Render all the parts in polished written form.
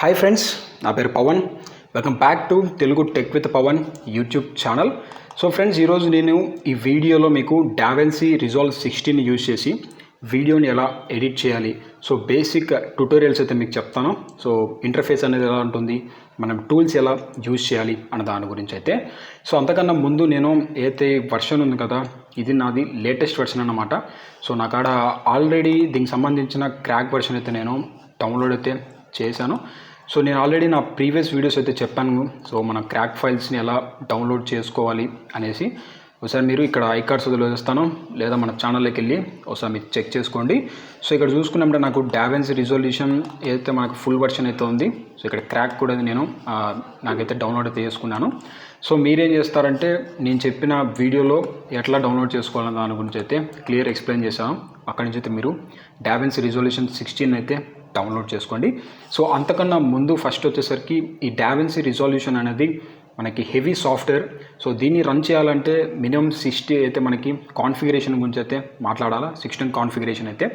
Hi friends, నా పేరు Pavan. Welcome back to Telugu tech with Pavan YouTube channel. So friends, ఈరోజు నేను ఈ వీడియోలో మీకు డావెన్సీ రిజాల్వ్ 16 యూజ్ చేసి వీడియోని ఎలా ఎడిట్ చేయాలి, సో బేసిక్ ట్యుటోరియల్స్ అయితే మీకు చెప్తాను. సో ఇంటర్ఫేస్ అనేది ఎలా ఉంటుంది, మనం టూల్స్ ఎలా యూజ్ చేయాలి అన్న దాని గురించి అయితే. సో అంతకన్నా ముందు నేను ఏదైతే వర్షన్ ఉంది కదా, ఇది నాది లేటెస్ట్ వర్షన్ అన్నమాట. సో నా కాడ ఆల్రెడీ దీనికి సంబంధించిన క్రాక్ వర్షన్ అయితే నేను డౌన్లోడ్ అయితే చేశాను. సో నేను ఆల్రెడీ నా ప్రీవియస్ వీడియోస్ అయితే చెప్పాను. సో మన క్రాక్ ఫైల్స్ని ఎలా డౌన్లోడ్ చేసుకోవాలి అనేసి ఒకసారి మీరు ఇక్కడ ఐకార్డ్స్ వదిలేస్తాను, లేదా మన ఛానల్లోకి వెళ్ళి ఒకసారి మీరు చెక్ చేసుకోండి. సో ఇక్కడ చూసుకున్నప్పుడు నాకు డావెన్సీ రిజల్యూషన్ ఏదైతే మనకు ఫుల్ వర్షన్ అయితే ఉంది, సో ఇక్కడ క్రాక్ కూడా నేను నాకైతే డౌన్లోడ్ అయితే చేసుకున్నాను. సో మీరేం చేస్తారంటే, నేను చెప్పిన వీడియోలో ఎట్లా డౌన్లోడ్ చేసుకోవాలన్న దాని గురించి అయితే క్లియర్ ఎక్స్ప్లెయిన్ చేశాను. అక్కడి నుంచి అయితే మీరు డావెన్సీ రిజల్యూషన్ 16 అయితే డౌన్లోడ్ చేసుకోండి. సో అంతకన్నా ముందు ఫస్ట్ వచ్చేసరికి ఈ డావెన్సీ రిజల్యూషన్ అనేది మనకి హెవీ సాఫ్ట్వేర్. సో దీన్ని రన్ చేయాలంటే మినిమం 60 అయితే మనకి కాన్ఫిగరేషన్ గురించి అయితే మాట్లాడాలా, 16 కాన్ఫిగరేషన్ అయితే.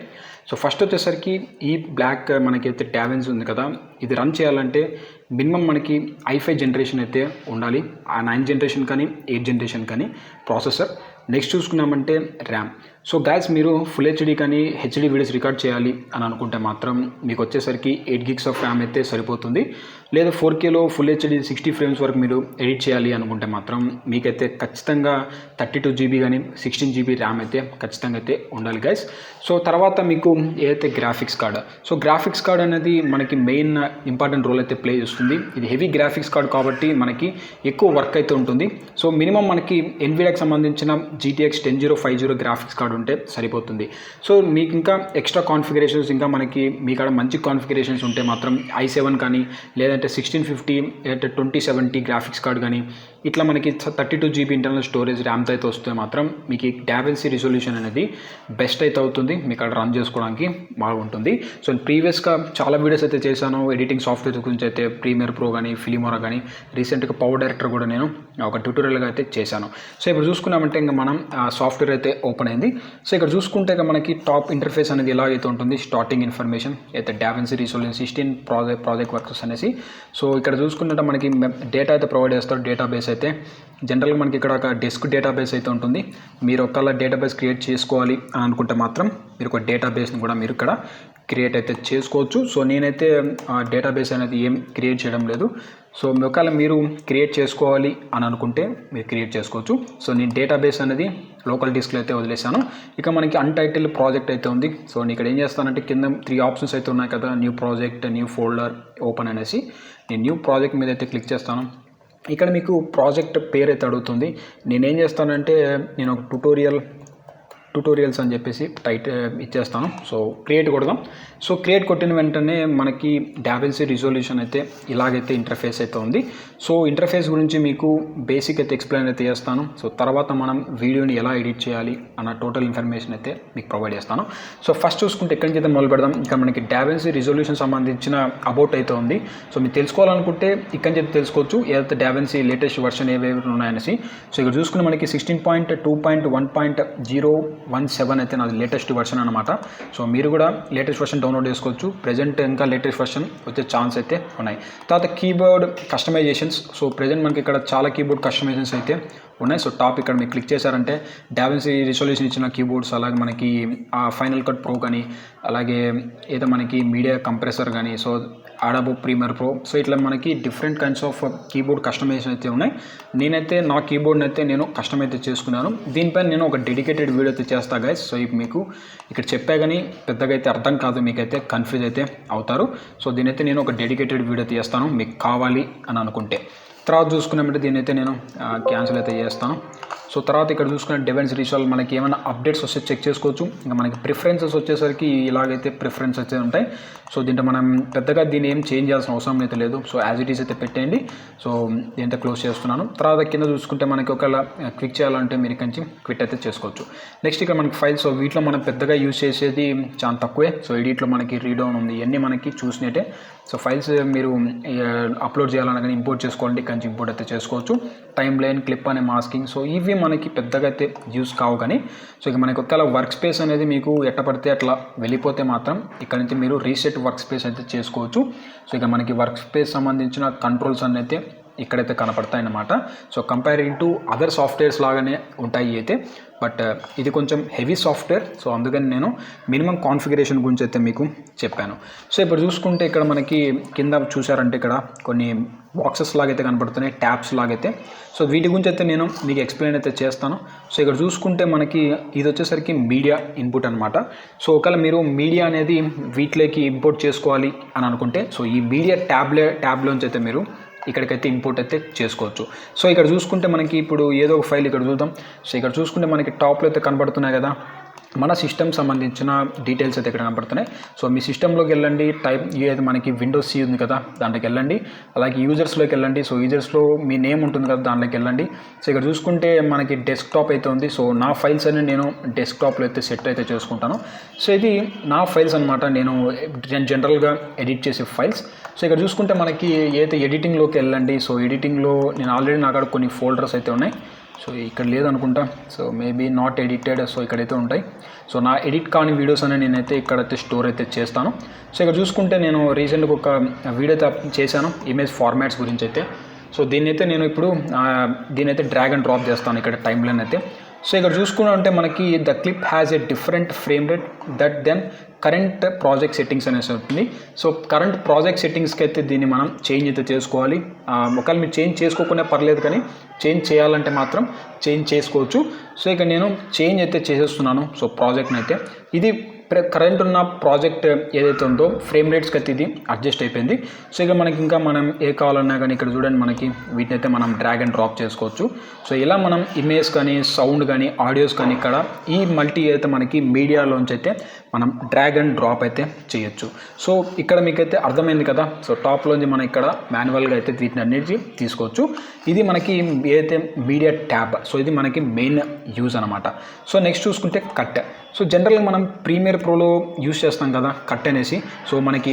సో ఫస్ట్ వచ్చేసరికి ఈ బ్లాక్ మనకైతే డావెన్సీ ఉంది కదా, ఇది రన్ చేయాలంటే మినిమం మనకి i5 జనరేషన్ అయితే ఉండాలి, ఆ 9 జనరేషన్ కానీ 8 జనరేషన్ కానీ ప్రాసెసర్. నెక్స్ట్ చూసుకున్నామంటే ర్యామ్. సో గైస్, మీరు ఫుల్ హెచ్డీ కానీ హెచ్డీ వీడియోస్ రికార్డ్ చేయాలి అని అనుకుంటే మాత్రం మీకు వచ్చేసరికి 8 GB ఆఫ్ ర్యామ్ అయితే సరిపోతుంది. లేదా 4Kలో ఫుల్ హెచ్డీ 60 ఫ్రేమ్స్ వరకు మీరు ఎడిట్ చేయాలి అనుకుంటే మాత్రం మీకైతే ఖచ్చితంగా 32 GB కానీ 16 GB ర్యామ్ అయితే ఖచ్చితంగా అయితే ఉండాలి గైస్. సో తర్వాత మీకు ఏదైతే graphics card, so graphics card అనేది మనకి మెయిన్ ఇంపార్టెంట్ రోల్ అయితే ప్లే చేస్తుంది. ఇది హెవీ గ్రాఫిక్స్ కార్డ్ కాబట్టి మనకి ఎక్కువ వర్క్ అయితే ఉంటుంది. సో మినిమం మనకి ఎన్విడియాకి సంబంధించిన GTX 10050 గ్రాఫిక్స్ కార్డ్ ఉంటే సరిపోతుంది. సో మీకు ఇంకా ఎక్స్ట్రా కాన్ఫిగరేషన్స్, ఇంకా మనకి మీ కాడ మంచి కాన్ఫిగరేషన్స్ ఉంటే మాత్రం i7 కానీ, లేదంటే 1650 లేదంటే 2070 గ్రాఫిక్స్ కార్డ్ కానీ, ఇట్లా మనకి 32 GB ఇంటర్నల్ స్టోరేజ్ ర్యామ్తో అయితే వస్తే మాత్రం మీకు డావెన్సీ రిజల్యూషన్ అనేది బెస్ట్ అయితే అవుతుంది, మీకు అక్కడ రన్ చేసుకోవడానికి బాగుంటుంది. సో ప్రీవియస్గా చాలా వీడియోస్ అయితే చేశాను ఎడిటింగ్ సాఫ్ట్వేర్ గురించి అయితే, ప్రీమియర్ ప్రో కానీ, ఫిలిమోరా కానీ, రీసెంట్గా పవర్ డైరెక్టర్ కూడా నేను ఒక ట్యూటోరియల్గా అయితే చేశాను. సో ఇప్పుడు చూసుకున్నామంటే ఇంకా మనం సాఫ్ట్వేర్ అయితే ఓపెన్ అయింది. సో ఇక్కడ చూసుకుంటే మనకి టాప్ ఇంటర్ఫేస్ అనేది ఎలాగైతే ఉంటుంది, స్టార్టింగ్ ఇన్ఫర్మేషన్ అయితే డావెన్సీ రిజల్యూషన్ 16 ప్రాజెక్ట్ వర్క్స్ అనేసి. సో ఇక్కడ చూసుకుంటే మనకి డేటా అయితే ప్రొవైడ్ చేస్తారు. డేటాబేస్ అయితే జనరల్గా మనకి ఇక్కడ ఒక డెస్క్ డేటాబేస్ అయితే ఉంటుంది. మీరు ఒకవేళ డేటాబేస్ క్రియేట్ చేసుకోవాలి అని అనుకుంటే మాత్రం మీరు ఒక డేటాబేస్ని కూడా మీరు ఇక్కడ క్రియేట్ అయితే చేసుకోవచ్చు. సో నేనైతే డేటాబేస్ అనేది ఏం క్రియేట్ చేయడం లేదు. సో ఒకవేళ మీరు క్రియేట్ చేసుకోవాలి అని అనుకుంటే మీరు క్రియేట్ చేసుకోవచ్చు. సో నేను డేటాబేస్ అనేది లోకల్ డిస్క్లో అయితే వదిలేసాను. ఇక మనకి అన్టైటిల్డ్ ప్రాజెక్ట్ అయితే ఉంది. సో నేను ఇక్కడ ఏం చేస్తానంటే, కింద 3 ఆప్షన్స్ అయితే ఉన్నాయి కదా, new project, new folder, open అనేసి. నేను న్యూ ప్రాజెక్ట్ మీద అయితే క్లిక్ చేస్తాను. ఇక్కడ మీకు ప్రాజెక్ట్ పేరు అయితే అడుగుతుంది. నేనేం చేస్తానంటే, నేను ఒక ట్యూటోరియల్స్ అని చెప్పేసి ఇచ్చేస్తాను. సో క్రియేట్ కొడదాం. సో క్రియేట్ కొట్టిన వెంటనే మనకి డావెన్సీ రిజల్యూషన్ అయితే ఇలాగైతే ఇంటర్ఫేస్ అయితే ఉంది. సో ఇంటర్ఫేస్ గురించి మీకు బేసిక్ అయితే ఎక్స్ప్లెయిన్ అయితే చేస్తాను. సో తర్వాత మనం వీడియోని ఎలా ఎడిట్ చేయాలి అన్న టోటల్ ఇన్ఫర్మేషన్ అయితే మీకు ప్రొవైడ్ చేస్తాను. సో ఫస్ట్ చూసుకుంటే ఎక్కడి నుంచి అయితే మొదలు పెడదాం. ఇక్కడ మనకి డావెన్సీ రిజల్యూషన్ సంబంధించిన అబౌట్ అయితే ఉంది. సో మీరు తెలుసుకోవాలనుకుంటే ఇక్కడి నుంచి అయితే తెలుసుకోవచ్చు ఏదైతే డావెన్సీ లేటెస్ట్ వర్షన్ ఏవేవి ఉన్నాయనేసి. సో ఇక్కడ చూసుకుంటే మనకి 16.2.1.017 అయితే నాది లేటెస్ట్ వర్షన్ అనమాట. సో మీరు కూడా లేటెస్ట్ వర్షన్ డౌన్లోడ్ చేసుకోవచ్చు. ప్రెజెంట్ ఇంకా లేటెస్ట్ వర్షన్ వచ్చే ఛాన్స్ అయితే ఉన్నాయి. తర్వాత కీబోర్డ్ కస్టమైజేషన్స్. సో ప్రెజెంట్ మనకి ఇక్కడ చాలా కీబోర్డ్ కస్టమైజేషన్స్ అయితే ఉన్నాయి. సో టాప్ ఇక్కడ మీరు క్లిక్ చేశారంటే డావెన్సీ రిజల్యూషన్ ఇచ్చిన కీబోర్డ్స్, అలాగే మనకి ఫైనల్ కట్ ప్రో కానీ, అలాగే ఏదో మనకి మీడియా కంప్రెసర్ కానీ, so Adobe Premiere Pro, so ఇట్లా మనకి different kinds of keyboard customization అయితే ఉన్నాయి. నేనైతే నా కీబోర్డ్ని అయితే నేను కస్టమ్ అయితే చేసుకున్నాను. దీనిపైన నేను ఒక డెడికేటెడ్ వీడియో అయితే చేస్తాను గైస్. సో మీకు ఇక్కడ చెప్పా కానీ పెద్దగా అయితే అర్థం కాదు, మీకైతే కన్ఫ్యూజ్ అయితే అవుతారు. సో దీనైతే నేను ఒక డెడికేటెడ్ వీడియో అయితే చేస్తాను మీకు కావాలి అని అనుకుంటే. తర్వాత చూసుకున్నామంటే దీనైతే నేను క్యాన్సిల్ అయితే చేస్తాను. సో తర్వాత ఇక్కడ చూసుకున్న డావెన్సీ రిజల్యూషన్ మనకి ఏమైనా అప్డేట్స్ వస్తే చెక్ చేసుకోవచ్చు. ఇంకా మనకి ప్రిఫరెన్సెస్ వచ్చేసరికి ఇలాగైతే ప్రిఫరెన్స్ అయితే ఉంటాయి. సో దీంట్లో మనం పెద్దగా దీన్ని ఏం చేంజ్ చేయాల్సిన అవసరం అయితే లేదు. సో యాజ్ ఇట్ ఈస్ అయితే పెట్టేయండి. సో దీంతో క్లోజ్ చేస్తున్నాను. తర్వాత కింద చూసుకుంటే మనకి ఒకవేళ క్విక్ చేయాలంటే మీరు కొంచెం క్విట్ అయితే చేసుకోవచ్చు. నెక్స్ట్ ఇక్కడ మనకి ఫైల్స్. సో వీటిలో మనం పెద్దగా యూజ్ చేసేది చాలా తక్కువే. సో ఎడిట్లో మనకి రీడౌన్ ఉంది, ఇవన్నీ మనకి చూసినట్టే. సో ఫైల్స్ మీరు అప్లోడ్ చేయాలన్నా కానీ ఇంపోర్ట్ చేసుకోవాలంటే కొంచెం ఇంపోర్ట్ అయితే చేసుకోవచ్చు. టైమ్ లైన్, క్లిప్ అనే మాస్కింగ్. సో ఇవి మనకి పెద్దగా అయితే యూస్ కావు. కానీ సో ఇక మనకి ఒకవేళ వర్క్ స్పేస్ అనేది మీకు ఎట్ట పడితే అట్లా వెళ్ళిపోతే మాత్రం ఇక్కడ నుంచి మీరు రీసెట్ వర్క్ స్పేస్ అయితే చేసుకోవచ్చు. సో ఇక మనకి వర్క్ స్పేస్ సంబంధించిన కంట్రోల్స్ అన్నీ అయితే ఇక్కడైతే కనపడతాయి అన్నమాట. So comparing to other softwares లాగానే ఉంటాయి అయితే, బట్ ఇది కొంచెం హెవీ సాఫ్ట్వేర్. సో అందుకని నేను మినిమం కాన్ఫిగరేషన్ గురించి అయితే మీకు చెప్పాను. సో ఇప్పుడు చూసుకుంటే ఇక్కడ మనకి కింద చూసారంటే ఇక్కడ కొన్ని బాక్సెస్ లాగైతే కనపడుతున్నాయి, ట్యాబ్స్ లాగైతే. సో వీటి గురించి అయితే నేను మీకు ఎక్స్ప్లెయిన్ అయితే చేస్తాను. సో ఇక్కడ చూసుకుంటే మనకి ఇది వచ్చేసరికి మీడియా ఇన్పుట్ అనమాట. సో ఒకవేళ మీరు మీడియా అనేది వీటిలోకి ఇంపోర్ట్ చేసుకోవాలి అని అనుకుంటే సో ఈ మీడియా ట్యాబ్లోంచి అయితే మీరు ఇక్కడికైతే ఇంపోర్ట్ అయితే చేసుకోవచ్చు. సో ఇక్కడ చూసుకుంటే మనకి ఇప్పుడు ఏదో ఒక ఫైల్ ఇక్కడ చూద్దాం. సో ఇక్కడ చూసుకుంటే మనకి టాప్లో అయితే కనబడుతున్నాయి కదా మన సిస్టమ్ సంబంధించిన డీటెయిల్స్ అయితే ఇక్కడ కనపడుతున్నాయి. సో మీ సిస్టంలోకి వెళ్ళండి, టైప్ ఏది మనకి విండోస్ సి ఉంది కదా దాంట్లోకి వెళ్ళండి, అలాగే యూజర్స్లోకి వెళ్ళండి. సో యూజర్స్లో మీ నేమ్ ఉంటుంది కదా దాంట్లోకి వెళ్ళండి. సో ఇక్కడ చూసుకుంటే మనకి డెస్క్టాప్ అయితే ఉంది. సో నా ఫైల్స్ అన్ని నేను డెస్క్టాప్లో అయితే సెట్ అయితే చేసుకుంటాను. సో ఇది నా ఫైల్స్ అనమాట, నేను జనరల్గా ఎడిట్ చేసే ఫైల్స్. సో ఇక్కడ చూసుకుంటే మనకి ఏదైతే ఎడిటింగ్లోకి వెళ్ళండి. సో ఎడిటింగ్లో నేను ఆల్రెడీ నాకు అక్కడ కొన్ని ఫోల్డర్స్ అయితే ఉన్నాయి. సో ఇక్కడ లేదనుకుంటా, so maybe not edited. So ఇక్కడైతే ఉంటాయి. సో నా ఎడిట్ కాని వీడియోస్ అని నేనైతే ఇక్కడైతే స్టోర్ అయితే చేస్తాను. సో ఇక్కడ చూసుకుంటే నేను రీసెంట్గా ఒక వీడియో అయితే చేశాను ఇమేజ్ ఫార్మాట్స్ గురించి అయితే. సో దీన్నైతే నేను ఇప్పుడు దీనైతే డ్రాగ్ అండ్ డ్రాప్ చేస్తాను ఇక్కడ టైమ్ లైన్ అయితే. సో ఇక్కడ చూసుకుంటే మనకి the clip has a different frame rate that than current project settings అనేసి ఉంటుంది. సో కరెంట్ ప్రాజెక్ట్ సెట్టింగ్స్కి అయితే దీన్ని మనం చేంజ్ అయితే చేసుకోవాలి. ఒకవేళ మీరు చేంజ్ చేసుకోకుండా పర్లేదు, కానీ చేంజ్ చేయాలంటే మాత్రం చేంజ్ చేసుకోవచ్చు. సో ఇక నేను చేంజ్ అయితే చేసేస్తున్నాను. సో ప్రాజెక్ట్ని అయితే ఇది కరెంట్ ఉన్న ప్రాజెక్ట్ ఏదైతే ఉందో ఫ్రేమ్ రేట్స్కి అయితే ఇది అడ్జస్ట్ అయిపోయింది. సో ఇక మనకి ఇంకా మనం ఏ కావాలన్నా కానీ ఇక్కడ చూడండి మనకి వీటిని అయితే మనం డ్రాగ్ అండ్ డ్రాప్ చేసుకోవచ్చు. సో ఇలా మనం ఇమేజ్ కానీ సౌండ్ కానీ ఆడియోస్ కానీ ఇక్కడ ఈ మల్టీ అయితే మనకి మీడియాలోంచి అయితే మనం డ్రాగ్ అండ్ డ్రాప్ అయితే చేయొచ్చు. సో ఇక్కడ మీకైతే అర్థమైంది కదా. సో టాప్లోంచి మనం ఇక్కడ మాన్యువల్గా అయితే వీటిని అన్నిటి తీసుకోవచ్చు. ఇది మనకి ఏదైతే మీడియా ట్యాబ్, సో ఇది మనకి మెయిన్ యూజ్ అనమాట. సో నెక్స్ట్ చూసుకుంటే కట్. సో జనరల్గా మనం ప్రీమియర్ ప్రోలో యూజ్ చేస్తాం కదా కట్ అనేసి. సో మనకి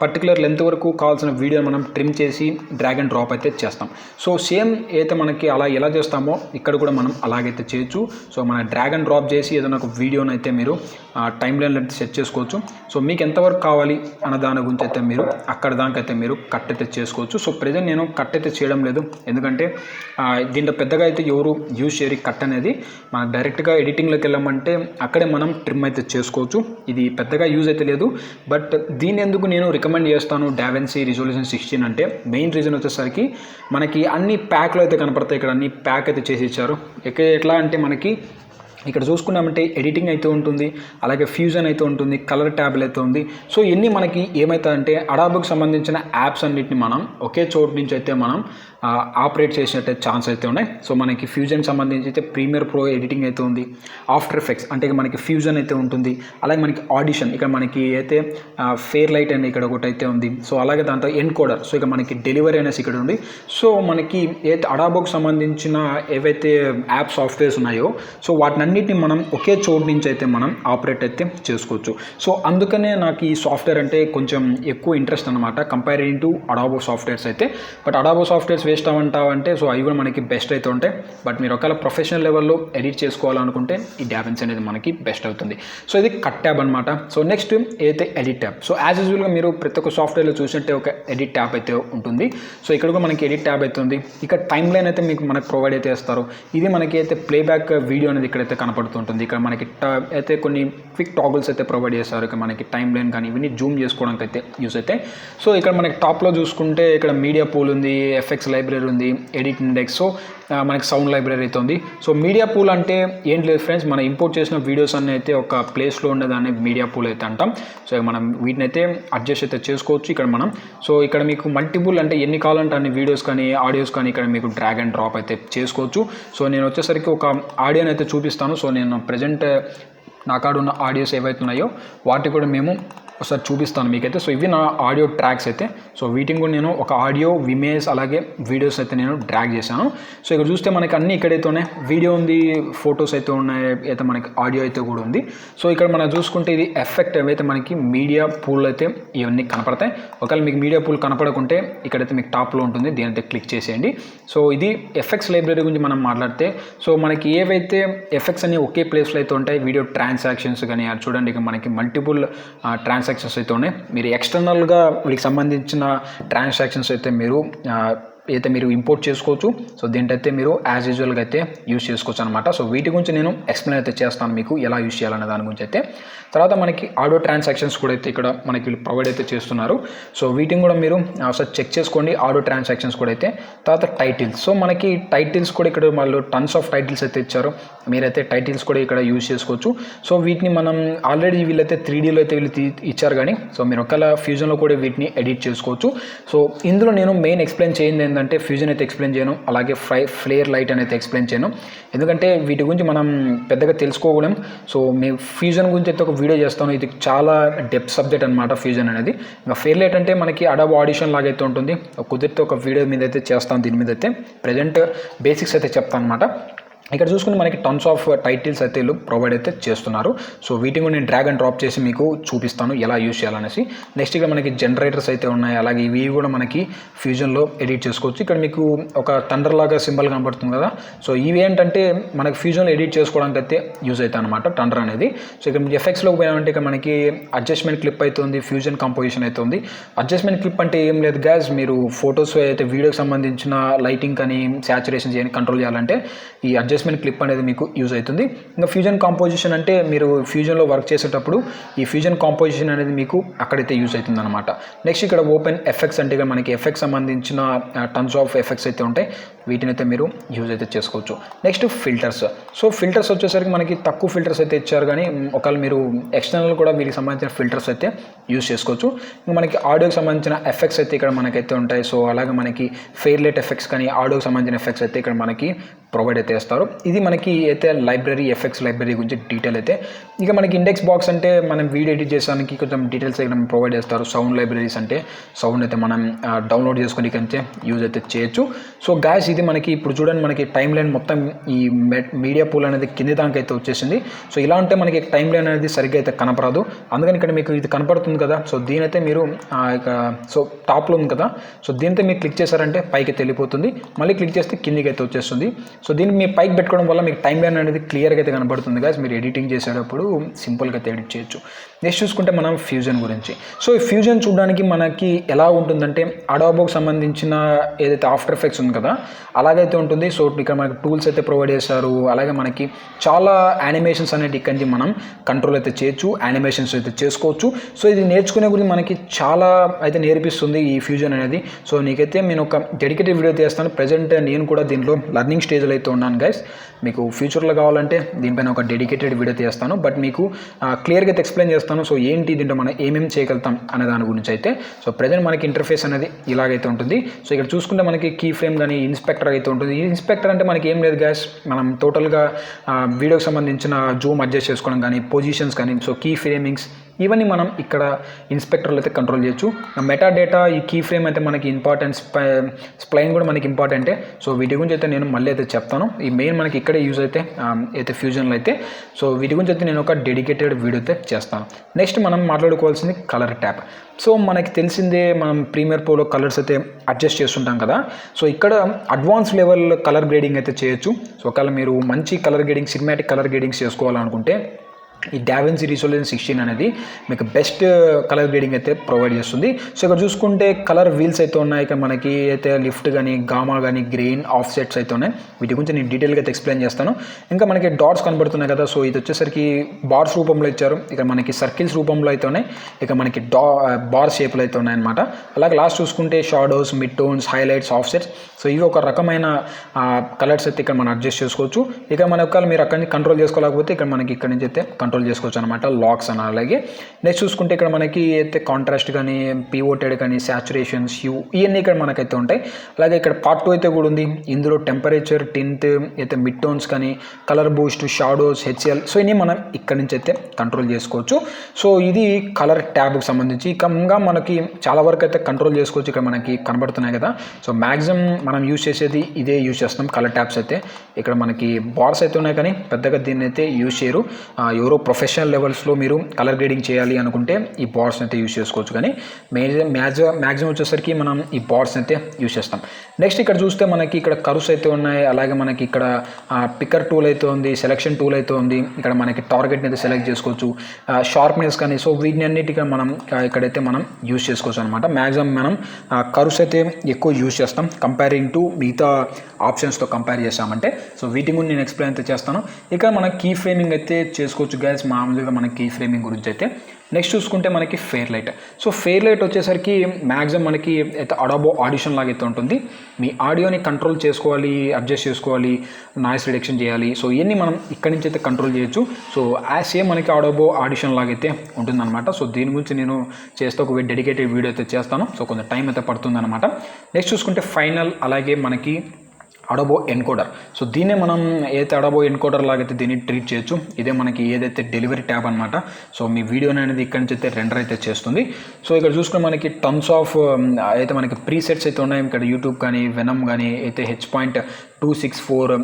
పర్టికులర్ లెంత్ వరకు కావాల్సిన వీడియో మనం ట్రిమ్ చేసి డ్రాగ్ అండ్ డ్రాప్ అయితే చేస్తాం. సో సేమ్ అయితే మనకి అలా ఎలా చేస్తామో ఇక్కడ కూడా మనం అలాగైతే చేయొచ్చు. సో మన డ్రాగ్ అండ్ డ్రాప్ చేసి ఏదైనా ఒక వీడియోని అయితే మీరు టైం లైన్ అయితే సెట్ చేసుకోవచ్చు. సో మీకు ఎంతవరకు కావాలి అన్న దాని గురించి అయితే మీరు అక్కడ దానికైతే మీరు కట్ అయితే చేసుకోవచ్చు. సో ప్రెజెంట్ నేను కట్ అయితే చేయడం లేదు, ఎందుకంటే దీంట్లో పెద్దగా అయితే ఎవరు యూజ్ చేయరు కట్ అనేది. మనం డైరెక్ట్గా ఎడిటింగ్లోకి వెళ్ళామంటే అక్కడే మనం ట్రిమ్ అయితే చేసుకోవచ్చు. ఇది పెద్దగా యూజ్ అయితే లేదు. బట్ దీన్ని ఎందుకు నేను రికమెండ్ చేస్తాను DaVinci Resolve 16 అంటే మెయిన్ రీజన్ వచ్చేసరికి మనకి అన్ని ప్యాక్లో అయితే కనపడతాయి. ఇక్కడ అన్ని ప్యాక్ అయితే చేసి ఇచ్చారు. ఎట్లా అంటే మనకి ఇక్కడ చూసుకున్నామంటే ఎడిటింగ్ అయితే ఉంటుంది, అలాగే ఫ్యూజన్ అయితే ఉంటుంది, కలర్ ట్యాబ్లు అయితే ఉంది. సో ఇవన్నీ మనకి ఏమవుతుందంటే అడాబుకి సంబంధించిన యాప్స్ అన్నిటిని మనం ఒకే చోటు నుంచి అయితే మనం ఆపరేట్ చేసినట్టే ఛాన్స్ అయితే ఉన్నాయి. సో మనకి ఫ్యూజన్ సంబంధించి అయితే ప్రీమియర్ ప్రో ఎడిటింగ్ అయితే ఉంది, ఆఫ్టర్ ఎఫెక్ట్స్ అంటే మనకి ఫ్యూజన్ అయితే ఉంటుంది, అలాగే మనకి ఆడిషన్ ఇక్కడ మనకి అయితే ఫెయిర్ లైట్ అని ఇక్కడ ఒకటి అయితే ఉంది. సో అలాగే దాంతో ఎన్కోడర్, సో ఇక మనకి డెలివరీ అనేసి ఇక్కడ ఉంది. సో మనకి ఏదైతే అడాబోకి సంబంధించిన ఏవైతే యాప్ సాఫ్ట్వేర్స్ ఉన్నాయో సో వాటినన్నిటిని మనం ఒకే చోటు నుంచి అయితే మనం ఆపరేట్ అయితే చేసుకోవచ్చు. సో అందుకనే నాకు ఈ సాఫ్ట్వేర్ అంటే కొంచెం ఎక్కువ ఇంట్రెస్ట్ అనమాట కంపేరింగ్ టు అడాబో సాఫ్ట్వేర్స్ అయితే. బట్ అడాబో సాఫ్ట్వేర్స్ వేస్ట్ అవ్వంటావంటే సో అవి కూడా మనకి బెస్ట్ అయితే ఉంటాయి. బట్ మీరు ఒకవేళ ప్రొఫెషనల్ లెవెల్లో ఎడిట్ చేసుకోవాలనుకుంటే ఈ DaVinci అనేది మనకి బెస్ట్ అవుతుంది. సో ఇది కట్ ట్యాబ్ అనమాట. సో నెక్స్ట్ ఏదైతే ఎడిట్ ట్యాబ్. సో యాజ్ యూజువల్గా మీరు ప్రతి ఒక్క సాఫ్ట్వేర్లో చూసినట్టే ఒక ఎడిట్ ట్యాబ్ అయితే ఉంటుంది. సో ఇక్కడ కూడా మనకి ఎడిట్ ట్యాబ్ అయితే ఉంది. ఇక్కడ టైమ్ లైన్ అయితే మీకు మనకు ప్రొవైడ్ అయితే చేస్తారు. ఇది మనకి అయితే ప్లేబ్యాక్ వీడియో అనేది ఇక్కడైతే కనపడుతుంటుంది. ఇక్కడ మనకి అయితే కొన్ని క్విక్ టాగుల్స్ అయితే ప్రొవైడ్ చేస్తారు. ఇక్కడ మనకి టైమ్ లైన్ కానీ ఇవన్నీ జూమ్ చేసుకోవడానికి అయితే యూస్ అయితే. సో ఇక్కడ మనకి టాప్లో చూసుకుంటే ఇక్కడ మీడియా పూల్ ఉంది, ఎఫెక్ట్స్ లైబ్రరీ ఉంది, ఎడిట్ ఇండెక్స్, సో మనకి సౌండ్ లైబ్రరీ అయితే ఉంది. సో మీడియా పూల్ అంటే ఏంటి లేదు ఫ్రెండ్స్, మనం ఇంపోర్ట్ చేసిన వీడియోస్ అన్నీ అయితే ఒక ప్లేస్లో ఉండేదాన్ని మీడియా పూల్ అయితే అంటాం. సో మనం వీటిని అయితే అడ్జస్ట్ అయితే చేసుకోవచ్చు ఇక్కడ మనం. సో ఇక్కడ మీకు మల్టిపుల్ అంటే ఎన్ని కావాలంటే అన్ని వీడియోస్ కానీ ఆడియోస్ కానీ ఇక్కడ మీకు డ్రాగ్ అండ్ డ్రాప్ అయితే చేసుకోవచ్చు. సో నేను వచ్చేసరికి ఒక ఆడియోని అయితే చూపిస్తాను. సో నేను ప్రజెంట్ నా కాడ ఉన్న ఆడియోస్ ఏవైతే ఉన్నాయో వాటి కూడా మేము ఒకసారి చూపిస్తాను మీకైతే. సో ఇవి నా ఆడియో ట్రాక్స్ అయితే. సో వీటిని కూడా నేను ఒక ఆడియో, ఇమేజ్ అలాగే వీడియోస్ అయితే నేను డ్రాగ్ చేశాను. సో ఇక్కడ చూస్తే మనకి అన్ని ఇక్కడైతే ఉన్నాయి, వీడియో ఉంది, ఫొటోస్ అయితే ఉన్నాయి, అయితే మనకి ఆడియో అయితే కూడా ఉంది. సో ఇక్కడ మనం చూసుకుంటే ఇది ఎఫెక్ట్ ఏవైతే మనకి మీడియా పూల్ అయితే ఇవన్నీ కనపడతాయి. ఒకవేళ మీకు మీడియా పూల్ కనపడకుంటే ఇక్కడైతే మీకు టాప్లో ఉంటుంది, దీనైతే క్లిక్ చేసేయండి. సో ఇది ఎఫెక్ట్స్ లైబ్రరీ గురించి మనం మాట్లాడితే, సో మనకి ఏవైతే ఎఫెక్ట్స్ అన్ని ఒకే ప్లేస్లో అయితే ఉంటాయి, వీడియో ట్రాన్సాక్షన్స్ కానీ చూడండి, ఇక మనకి మల్టిపుల్ ట్రాన్సాక్షన్స్ అయితే ఉన్నాయి. మీరు ఎక్స్టర్నల్గా వీటికి సంబంధించిన ట్రాన్సాక్షన్స్ అయితే మీరు ఇంపోర్ట్ చేసుకోవచ్చు. సో దీంట్లో మీరు యాజ్ యూజువల్గా అయితే యూజ్ చేసుకోవచ్చు అనమాట. సో వీటి గురించి నేను ఎక్స్ప్లెయిన్ అయితే చేస్తాను మీకు ఎలా యూజ్ చేయాలనే దాని గురించి అయితే. తర్వాత మనకి ఆడియో ట్రాన్సాక్షన్స్ కూడా అయితే ఇక్కడ మనకి వీళ్ళు ప్రొవైడ్ అయితే చేస్తున్నారు. సో వీటిని కూడా మీరు ఒకసారి చెక్ చేసుకోండి, ఆడియో ట్రాన్సాక్షన్స్ కూడా అయితే. తర్వాత టైటిల్స్, సో మనకి టైటిల్స్ కూడా ఇక్కడ వాళ్ళు టన్స్ ఆఫ్ టైటిల్స్ అయితే ఇచ్చారు, మీరైతే టైటిల్స్ కూడా ఇక్కడ యూజ్ చేసుకోవచ్చు. సో వీటిని మనం ఆల్రెడీ వీళ్ళైతే 3Dలో అయితే వీళ్ళు ఇచ్చారు, కానీ సో మీరు ఒకవేళ ఫ్యూజన్లో కూడా వీటిని ఎడిట్ చేసుకోవచ్చు. సో ఇందులో నేను మెయిన్ ఎక్స్ప్లెయిన్ చేయింది ఏంటంటే ఫ్యూజన్ అయితే ఎక్స్ప్లెయిన్ చేయను, అలాగే ఫ్లేర్ లైట్ అనేది ఎక్స్ప్లెయిన్ చేయను, ఎందుకంటే వీటి గురించి మనం పెద్దగా తెలుసుకోకూడదు. సో మీ ఫ్యూజన్ గురించి అయితే ఒక వీడియో చేస్తాను, ఇది చాలా డెప్త్ సబ్జెక్ట్ అనమాట ఫ్యూజన్ అనేది. ఇంకా ఫ్లేర్ లైట్ అంటే మనకి అడాబ్ ఆడిషన్ లాగా అయితే ఉంటుంది, కుదిరితే ఒక వీడియో మీద అయితే చేస్తాను, దీని మీద అయితే ప్రజెంట్ బేసిక్స్ అయితే చెప్తాను అనమాట. ఇక్కడ చూసుకుంటే మనకి టన్స్ ఆఫ్ టైటిల్స్ అయితే వీళ్ళు ప్రొవైడ్ అయితే చేస్తున్నారు. సో వీటిని కూడా నేను డ్రాగ్ అండ్ డ్రాప్ చేసి మీకు చూపిస్తాను ఎలా యూజ్ చేయాలనేసి. నెక్స్ట్ ఇక్కడ మనకి జనరేటర్స్ అయితే ఉన్నాయి, అలాగే ఇవి కూడా మనకి ఫ్యూజన్లో ఎడిట్ చేసుకోవచ్చు. ఇక్కడ మీకు ఒక థండర్ లాగా సింబల్ కనబడుతుంది కదా, సో ఇవి ఏంటంటే మనకి ఫ్యూజన్లో ఎడిట్ చేసుకోవడానికి అయితే యూజ్ అవుతాయి అనమాట థండర్ అనేది. సో ఇక్కడ మీకు ఎఫెక్ట్స్లోకి పోయామంటే ఇక్కడ మనకి అడ్జస్ట్మెంట్ క్లిప్ అయితే ఉంది, ఫ్యూజన్ కంపోజిషన్ అయితే ఉంది. అడ్జస్ట్మెంట్ క్లిప్ అంటే ఏం లేదు గ్యాస్, మీరు ఫొటోస్ అయితే వీడియోకి సంబంధించిన లైటింగ్ కానీ శాచురేషన్ చేయని కంట్రోల్ చేయాలంటే ఈ అడ్జస్ట్మెంట్ క్లిప్ అనేది మీకు యూజ్ అవుతుంది. ఇంకా ఫ్యూజన్ కాంపోజిషన్ అంటే మీరు ఫ్యూజన్లో వర్క్ చేసేటప్పుడు ఈ ఫ్యూజన్ కాంపోజిషన్ అనేది మీకు అక్కడైతే యూజ్ అవుతుంది అనమాట. నెక్స్ట్ ఇక్కడ ఓపెన్ ఎఫెక్ట్స్ అంటే ఇక్కడ మనకి ఎఫెక్ట్స్ సంబంధించిన టన్స్ ఆఫ్ ఎఫెక్ట్స్ అయితే ఉంటాయి, వీటిని అయితే మీరు యూజ్ అయితే చేసుకోవచ్చు. నెక్స్ట్ ఫిల్టర్స్, సో ఫిల్టర్స్ వచ్చేసరికి మనకి తక్కువ ఫిల్టర్స్ అయితే ఇచ్చారు, కానీ ఒకవేళ మీరు ఎక్స్టర్నల్ కూడా వీటికి సంబంధించిన ఫిల్టర్స్ అయితే యూజ్ చేసుకోవచ్చు. ఇంకా మనకి ఆడియోకి సంబంధించిన ఎఫెక్ట్స్ అయితే ఇక్కడ మనకైతే ఉంటాయి. సో అలాగే మనకి ఫెయిర్ లైట్ ఎఫెక్ట్స్ కానీ ఆడియోకి సంబంధించిన ఎఫెక్ట్స్ అయితే ఇక్కడ మనకి ప్రొవైడ్ అయితే చేస్తారు. ఇది మనకి అయితే లైబ్రరీ, ఎఫెక్ట్స్ లైబ్రరీ గురించి డీటెయిల్ అయితే. ఇక మనకి ఇండెక్స్ బాక్స్ అంటే మనం వీడియో ఎడిట్ చేయడానికి కొంచెం డీటెయిల్స్ అయితే ప్రొవైడ్ చేస్తారు. సౌండ్ లైబ్రరీస్ అంటే సౌండ్ అయితే మనం డౌన్లోడ్ చేసుకొని అయితే యూజ్ అయితే చేయొచ్చు. సో గాయస్ ఇది మనకి ఇప్పుడు చూడండి, మనకి టైం లైన్ మొత్తం ఈ మీడియా పూల్ అనేది కింది దాకా అయితే వచ్చేసింది. సో ఇలా ఉంటే మనకి టైం లైన్ అనేది సరిగ్గా అయితే కనపడదు, అందుకని ఇక్కడ మీకు ఇది కనపడుతుంది కదా. సో దీనైతే మీరు ఇక సో టాప్లో ఉంది కదా, సో దీనితో మీరు క్లిక్ చేశారంటే పైకి వెళ్ళిపోతుంది, మళ్ళీ క్లిక్ చేస్తే కిందికి అయితే వచ్చేస్తుంది. సో దీన్ని మీ పైకి పెట్టుకోవడం వల్ల మీకు టైం లైన్ అనేది క్లియర్గా అయితే కనబడుతుంది గాయస్, మీరు ఎడిటింగ్ చేసేటప్పుడు సింపుల్గా అయితే ఎడిట్ చేయొచ్చు. నెక్స్ట్ చూసుకుంటే మనం ఫ్యూజన్ గురించి. సో ఈ ఫ్యూజన్ చూడడానికి మనకి ఎలా ఉంటుందంటే అడాబోకి సంబంధించిన ఏదైతే ఆఫ్టర్ ఎఫెక్ట్స్ ఉంది కదా అలాగైతే ఉంటుంది. సో ఇక్కడ మనకి టూల్స్ అయితే ప్రొవైడ్ చేస్తారు, అలాగే మనకి చాలా యానిమేషన్స్ అనేవి ఇక్కడి నుంచి మనం కంట్రోల్ అయితే చేయొచ్చు, యానిమేషన్స్ అయితే చేసుకోవచ్చు. సో ఇది నేర్చుకునే గురించి మనకి చాలా అయితే నేర్పిస్తుంది ఈ ఫ్యూజన్ అనేది. సో నీకైతే నేను ఒక డెడికేటెడ్ వీడియో చేస్తాను, ప్రజెంట్ నేను కూడా దీంట్లో లర్నింగ్ స్టేజ్లో అయితే ఉన్నాను గైస్. మీకు ఫ్యూచర్లో కావాలంటే దీనిపైన ఒక డెడికేటెడ్ వీడియో చేస్తాను, బట్ మీకు క్లియర్గా అయితే ఎక్స్ప్లెయిన్ చేస్తాను. సో ఏంటి దీంట్లో మనం ఏమేమి చేయగలుగుతాం అనే దాని గురించి అయితే. సో ప్రజెంట్ మనకి ఇంటర్ఫేస్ అనేది ఇలాగైతే ఉంటుంది. సో ఇక్కడ చూసుకుంటే మనకి కీ ఫ్రేమ్ కానీ ఇన్స్పెక్టర్ అయితే ఉంటుంది. ఈ ఇన్స్పెక్టర్ అంటే మనకి ఏం లేదు గ్యాస్, మనం టోటల్గా వీడియోకి సంబంధించిన జూమ్ అడ్జస్ట్ చేసుకోవడం కానీ, పొజిషన్స్ కానీ, సో కీ ఫ్రేమింగ్స్ ఇవన్నీ మనం ఇక్కడ ఇన్స్పెక్టర్లో అయితే కంట్రోల్ చేయొచ్చు. మెటా డేటా, ఈ కీ ఫ్రేమ్ అయితే మనకి ఇంపార్టెన్స్, స్ప్లైన్ కూడా మనకి ఇంపార్టెంటే. సో వీటి గురించి అయితే నేను మళ్ళీ అయితే చెప్తాను. ఈ మెయిన్ మనకి ఇక్కడే యూజ్ అయితే ఫ్యూజన్లో అయితే. సో వీటి గురించి అయితే నేను ఒక డెడికేటెడ్ వీడియో అయితే చేస్తాను. నెక్స్ట్ మనం మాట్లాడుకోవాల్సింది కలర్ ట్యాబ్. సో మనకి తెలిసిందే, మనం ప్రీమియర్ ప్రోలో కలర్స్ అయితే అడ్జస్ట్ చేస్తుంటాం కదా. సో ఇక్కడ అడ్వాన్స్ లెవెల్ కలర్ గ్రేడింగ్ అయితే చేయొచ్చు. సో ఒకవేళ మీరు మంచి colour grading, cinematic colour gradings చేసుకోవాలనుకుంటే ఈ డావెన్సీ రిజోల్యూషన్ 16 అనేది మీకు బెస్ట్ కలర్ గ్రేడింగ్ అయితే ప్రొవైడ్ చేస్తుంది. సో ఇక్కడ చూసుకుంటే కలర్ వీల్స్ అయితే ఉన్నాయి, ఇక్కడ మనకి అయితే లిఫ్ట్ కానీ, గామా కానీ, గ్రెయిన్, ఆఫ్ సెట్స్ అయితే ఉన్నాయి. వీటి గురించి నేను డీటెయిల్గా అయితే ఎక్స్ప్లెయిన్ చేస్తాను. ఇంకా మనకి డాట్స్ కనబడుతున్నాయి కదా, సో ఇది వచ్చేసరికి బార్స్ రూపంలో ఇచ్చారు. ఇక్కడ మనకి సర్కిల్స్ రూపంలో అయితే ఉన్నాయి, ఇక మనకి బార్ షేప్లో అయితే ఉన్నాయన్నమాట. అలాగే లాస్ట్ చూసుకుంటే shadows, mid tones, highlights, of sets. So ఇవి ఒక రకమైన కలర్స్ అయితే ఇక్కడ మనం అడ్జస్ట్ చేసుకోవచ్చు. ఇక మన ఒకవేళ మీరు అక్కడి నుంచి కంట్రోల్ చేసుకోలేకపోతే ఇక్కడ మనకి ఇక్కడ నుంచి అయితే కంట్రోల్ చేసుకోవచ్చు అనమాట, లాక్స్ అని. అలాగే నెక్స్ట్ చూసుకుంటే ఇక్కడ మనకి అయితే కాంట్రాస్ట్ కానీ, పివోటెడ్ కానీ, సాచురేషన్స్, హ్యూ, ఇవన్నీ ఇక్కడ మనకైతే ఉంటాయి. అలాగే ఇక్కడ పార్ట్ 2 అయితే కూడా ఉంది. ఇందులో టెంపరేచర్, టింట్, అయితే మిడ్ టోన్స్ కానీ, colour Boost, shadows, HL, so ఇన్ని మనం ఇక్కడ నుంచి అయితే కంట్రోల్ చేసుకోవచ్చు. సో ఇది కలర్ ట్యాబ్కి సంబంధించి. ఇంకా మనకి చాలా వరకు అయితే కంట్రోల్ చేసుకోవచ్చు. ఇక్కడ మనకి కనబడుతున్నాయి కదా. సో మ్యాక్సిమం మనం యూజ్ చేసేది ఇదే యూజ్ చేస్తాం, కలర్ ట్యాబ్స్ అయితే. ఇక్కడ మనకి బార్స్ అయితే ఉన్నాయి కానీ పెద్దగా దీన్ని అయితే యూజ్ చేయరు. ఎవరో ప్రొఫెషనల్ లెవెల్స్లో మీరు కలర్ గ్రేడింగ్ చేయాలి అనుకుంటే ఈ బార్స్ అయితే యూజ్ చేసుకోవచ్చు. కానీ మ్యాక్సిమం వచ్చేసరికి మనం ఈ బార్స్ అయితే యూజ్ చేస్తాం. నెక్స్ట్ ఇక్కడ చూస్తే మనకి ఇక్కడ కర్వ్స్ అయితే ఉన్నాయి. అలాగే మనకి ఇక్కడ పిక్కర్ టూల్ అయితే ఉంది, సెలెక్షన్ టూల్ అయితే ఉంది. ఇక్కడ మనకి టార్గెట్ని అయితే సెలెక్ట్ చేసుకోవచ్చు, షార్ప్నెస్ కానీ. సో వీటిని అన్నిటిగా మనం ఇక్కడైతే మనం యూజ్ చేసుకోవచ్చు అనమాట. మ్యాక్సిమం మనం కర్వ్స్ అయితే ఎక్కువ యూజ్ చేస్తాం కంపేరింగ్ టు మిగతా ఆప్షన్స్తో కంపేర్ చేసామంటే. సో వీటి గురించి నేను ఎక్స్ప్లెయిన్ అయితే చేస్తాను. ఇక మన కీ ఫ్రేమింగ్ అయితే చేసుకోవచ్చు గైస్, మామూలుగా మన కీ ఫ్రేమింగ్ గురించి అయితే. నెక్స్ట్ చూసుకుంటే మనకి fair light. So fair light వచ్చేసరికి మ్యాక్సిమం మనకి అయితే అడాబో ఆడిషన్ లాగా అయితే ఉంటుంది. మీ ఆడియోని కంట్రోల్ చేసుకోవాలి, అడ్జస్ట్ చేసుకోవాలి, నాయిస్ రిడక్షన్ చేయాలి. సో ఇవన్నీ మనం ఇక్కడి నుంచి అయితే కంట్రోల్ చేయొచ్చు. సో సేమ్ మనకి అడాబో ఆడిషన్ లాగా అయితే ఉంటుందన్నమాట. సో దీని గురించి నేను చేస్తే ఒక డెడికేటెడ్ వీడియో అయితే చేస్తాను. సో కొంచెం టైం అయితే పడుతుందన్నమాట. నెక్స్ట్ చూసుకుంటే ఫైనల్, అలాగే మనకి అడాబో ఎన్కోడర్. సో దీన్నే మనం ఏదైతే అడాబో ఎన్కోడర్ లాగైతే దీన్ని ట్రీట్ చేయొచ్చు. ఇదే మనకి ఏదైతే డెలివరీ ట్యాబ్ అనమాట. సో మీ వీడియోని అనేది ఇక్కడి నుంచి అయితే రెండర్ అయితే చేస్తుంది. సో ఇక్కడ చూసుకుని మనకి టన్స్ ఆఫ్ అయితే మనకి ప్రీసెట్స్ అయితే ఉన్నాయి. ఇక్కడ యూట్యూబ్ కానీ, వెనమ్ కానీ, అయితే H.264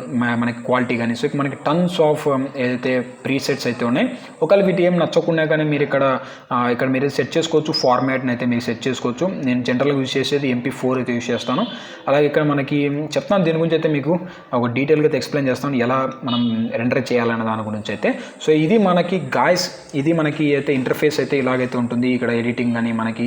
మనకి క్వాలిటీ కానీ. సో ఇక్కడ మనకి టన్స్ ఆఫ్ ఏదైతే ప్రీసెట్స్ అయితే ఉన్నాయి. ఒకవేళ వీటి ఏం నచ్చకుండా కానీ మీరు ఇక్కడ మీరు సెట్ చేసుకోవచ్చు, ఫార్మాట్ని అయితే మీరు సెట్ చేసుకోవచ్చు. నేను జనరల్గా యూజ్ చేసేది MP4 అయితే యూజ్ చేస్తాను. అలాగే ఇక్కడ మనకి చెప్తాను దీని గురించి అయితే, మీకు ఒక డీటెయిల్గా అయితే ఎక్స్ప్లెయిన్ చేస్తాను ఎలా మనం రెండర్ చేయాలన్న దాని గురించి అయితే. సో ఇది మనకి గాయస్, ఇది మనకి అయితే ఇంటర్ఫేస్ అయితే ఇలాగైతే ఉంటుంది. ఇక్కడ ఎడిటింగ్ కానీ, మనకి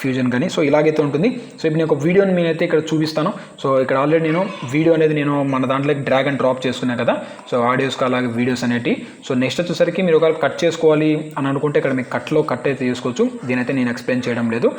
ఫ్యూజన్ కానీ, సో ఇలాగైతే ఉంటుంది. సో ఇప్పుడు నేను ఒక వీడియోని నేనైతే ఇక్కడ చూపిస్తాను. సో ఇక్కడ ఆల్రెడీ నేను వీడియో అనేది నేను మన దాంట్లోకి డ్రాగ్ అండ్ డ్రాప్ చేసుకున్నాను కదా. సో ఆడియోస్కి అలాగే వీడియోస్ అనేవి. సో నెక్స్ట్ వచ్చేసరికి మీరు ఒకవేళ కట్ చేసుకోవాలి అని అనుకుంటే ఇక్కడ మీకు కట్ అయితే చేసుకోవచ్చు. దీనైతే నేను ఎక్స్ప్లెయిన్ చేయడం లేదు.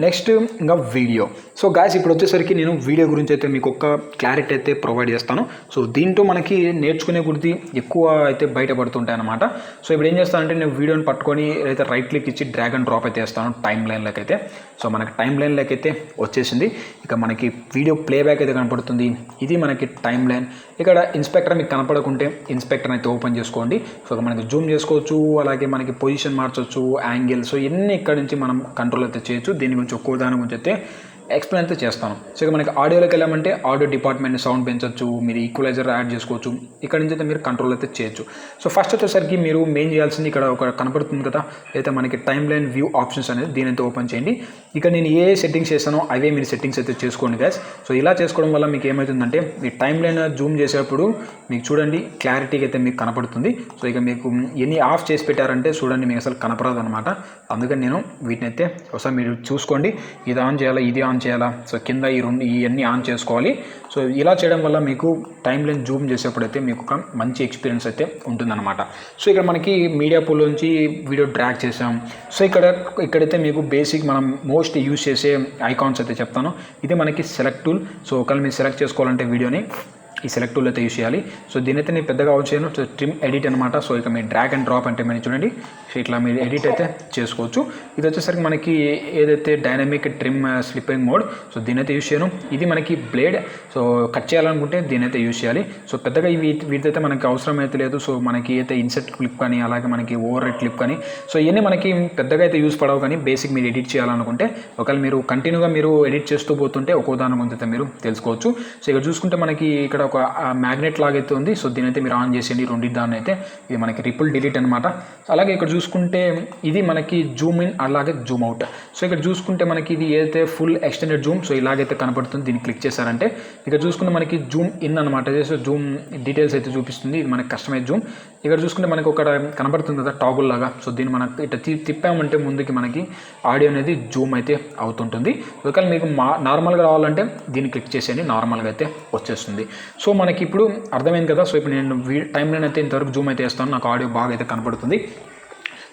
నెక్స్ట్ ఇంకా వీడియో. సో గాయస్ ఇప్పుడు వచ్చేసరికి నేను వీడియో గురించి అయితే మీకు ఒక క్లారిటీ అయితే ప్రొవైడ్ చేస్తాను. సో దీంట్లో మనకి నేర్చుకునే గురించి ఎక్కువ అయితే బయటపడుతుంటాయి అన్నమాట. సో ఇప్పుడు ఏం చేస్తానంటే నేను వీడియోని పట్టుకొని అయితే రైట్ క్లిక్ ఇచ్చి డ్రాగ్ అండ్ డ్రాప్ అయితే చేస్తాను టైం లైన్లోకి అయితే. సో మనకి టైం లైన్లోకి అయితే వచ్చేసింది. ఇక మనకి వీడియో ప్లేబ్యాక్ అయితే కనపడుతుంది. ఇది మనకి టైం లైన్. ఇక్కడ ఇన్స్పెక్టర్ మీకు కనపడకుంటే ఇన్స్పెక్టర్ అయితే ఓపెన్ చేసుకోండి. సో మనకి జూమ్ చేసుకోవచ్చు, అలాగే మనకి పొజిషన్ మార్చవచ్చు, యాంగిల్. సో ఇవన్నీ ఇక్కడ నుంచి మనం కంట్రోల్ అయితే చేయొచ్చు. దీని గురించి ఒక్కో దాని గురించి అయితే ఎక్స్ప్లెయిన్ అయితే చేస్తాను. సో ఇక మనకి ఆడియోలోకి వెళ్ళామంటే ఆడియో డిపార్ట్మెంట్ సౌండ్ పెంచవచ్చు, మీరు ఈక్వలైజర్ యాడ్ చేసుకోవచ్చు. ఇక్కడ నుంచి అయితే మీరు కంట్రోల్ అయితే చేయొచ్చు. సో ఫస్ట్ వచ్చేసరికి మీరు మెయిన్ చేయాల్సింది ఇక్కడ ఒక కనపడుతుంది కదా, అయితే మనకి టైం లైన్ వ్యూ ఆప్షన్స్ అనేది దీని అయితే ఓపెన్ చేయండి. ఇక నేను ఏ సెట్టింగ్స్ చేస్తానో అవే మీరు సెట్టింగ్స్ అయితే చేసుకోండి గైస్. సో ఇలా చేసుకోవడం వల్ల మీకు ఏమవుతుందంటే మీ టైం లైన్ జూమ్ చేసేటప్పుడు మీకు చూడండి క్లారిటీగా అయితే మీకు కనపడుతుంది. సో ఇక మీకు ఎన్ని ఆఫ్ చేసి పెట్టారంటే చూడండి మీకు అసలు కనపడదు అనమాట. అందుకని నేను వీటిని అయితే ఒకసారి మీరు చూసుకోండి, ఇది ఆన్ చేయాలా, ఇది ఆన్ చేయాలా. సో కింద ఇవన్నీ ఆన్ చేసుకోవాలి. సో ఇలా చేయడం వల్ల మీకు టైం లైన్ జూమ్ చేసేప్పుడైతే మీకు ఒక మంచి ఎక్స్పీరియన్స్ అయితే ఉంటుందన్నమాట. సో ఇక్కడ మనకి మీడియా పూల్ నుంచి వీడియో డ్రాగ్ చేసాం. సో ఇక్కడైతే మీకు బేసిక్ మనం మోస్ట్ యూజ్ చేసే ఐకాన్స్ అయితే చెప్తాను. ఇది మనకి సెలెక్ట్ టూల్. సో ఒకవేళ మీరు సెలెక్ట్ చేసుకోవాలంటే వీడియోని ఈ సెలెక్ట్ టూల్ అయితే యూజ్ చేయాలి. సో దీనైతే నేను పెద్దగా యూజ్ చేయను. సో ట్రిమ్ ఎడిట్ అనమాట. సో ఇక మీరు డ్రాగ్ అండ్ డ్రాప్ అంటే మీరు చూడండి ఇట్లా మీరు ఎడిట్ అయితే చేసుకోవచ్చు. ఇది వచ్చేసరికి మనకి ఏదైతే dynamic trim slipping mode, so దీనైతే యూజ్ చేయను. ఇది మనకి బ్లేడ్. సో కట్ చేయాలనుకుంటే దీనైతే యూజ్ చేయాలి. సో పెద్దగా వీటితో మనకి అవసరం అయితే లేదు. సో మనకి అయితే ఇన్సెట్ క్లిప్ కానీ, అలాగే మనకి ఓవర్ రైట్ క్లిప్ కానీ, సో ఇవన్నీ మనకి పెద్దగా అయితే యూజ్ పడవు. కానీ బేసిక్ మీరు ఎడిట్ చేయాలనుకుంటే ఒకవేళ మీరు కంటిన్యూగా మీరు ఎడిట్ చేస్తూ పోతుంటే ఒక్కో దాని గురించి అయితే మీరు తెలుసుకోవచ్చు. సో ఇక్కడ చూసుకుంటే మనకి ఇక్కడ ఒక మ్యాగ్నెట్ లాగైతే ఉంది. సో దీనైతే మీరు ఆన్ చేసేయండి రెండింటి దాన్ని అయితే. ఇది మనకి రిపుల్ డిలీట్ అనమాట. అలాగే ఇక్కడ చూసుకుంటే ఇది మనకి జూమ్ ఇన్, అలాగే జూమ్ అవుట్. సో ఇక్కడ చూసుకుంటే మనకి ఇది ఏదైతే ఫుల్ ఎక్స్టెండెడ్ జూమ్, సో ఇలాగైతే కనపడుతుంది. దీన్ని క్లిక్ చేశారంటే ఇక్కడ చూసుకుంటే మనకి జూమ్ ఇన్ అనమాట. సో జూమ్ డీటెయిల్స్ అయితే చూపిస్తుంది. ఇది మనకి కస్టమైజ్ జూమ్. ఇక్కడ చూసుకుంటే మనకి ఒక కనపడుతుంది కదా టాగుల్ లాగా. సో దీన్ని మనం ఇట్లా తిప్పామంటే ముందుకి మనకి ఆడియో అనేది జూమ్ అయితే అవుతుంటుంది. ఒకవేళ మీకు నార్మల్గా రావాలంటే దీన్ని క్లిక్ చేసేయండి, నార్మల్గా అయితే వచ్చేస్తుంది. సో మనకి ఇప్పుడు అర్థమైంది కదా. సో ఇప్పుడు నేను టైం లైన్ అయితే ఇంతవరకు జూమ్ అయితే వేస్తాను, నాకు ఆడియో బాగా అయితే కనపడుతుంది.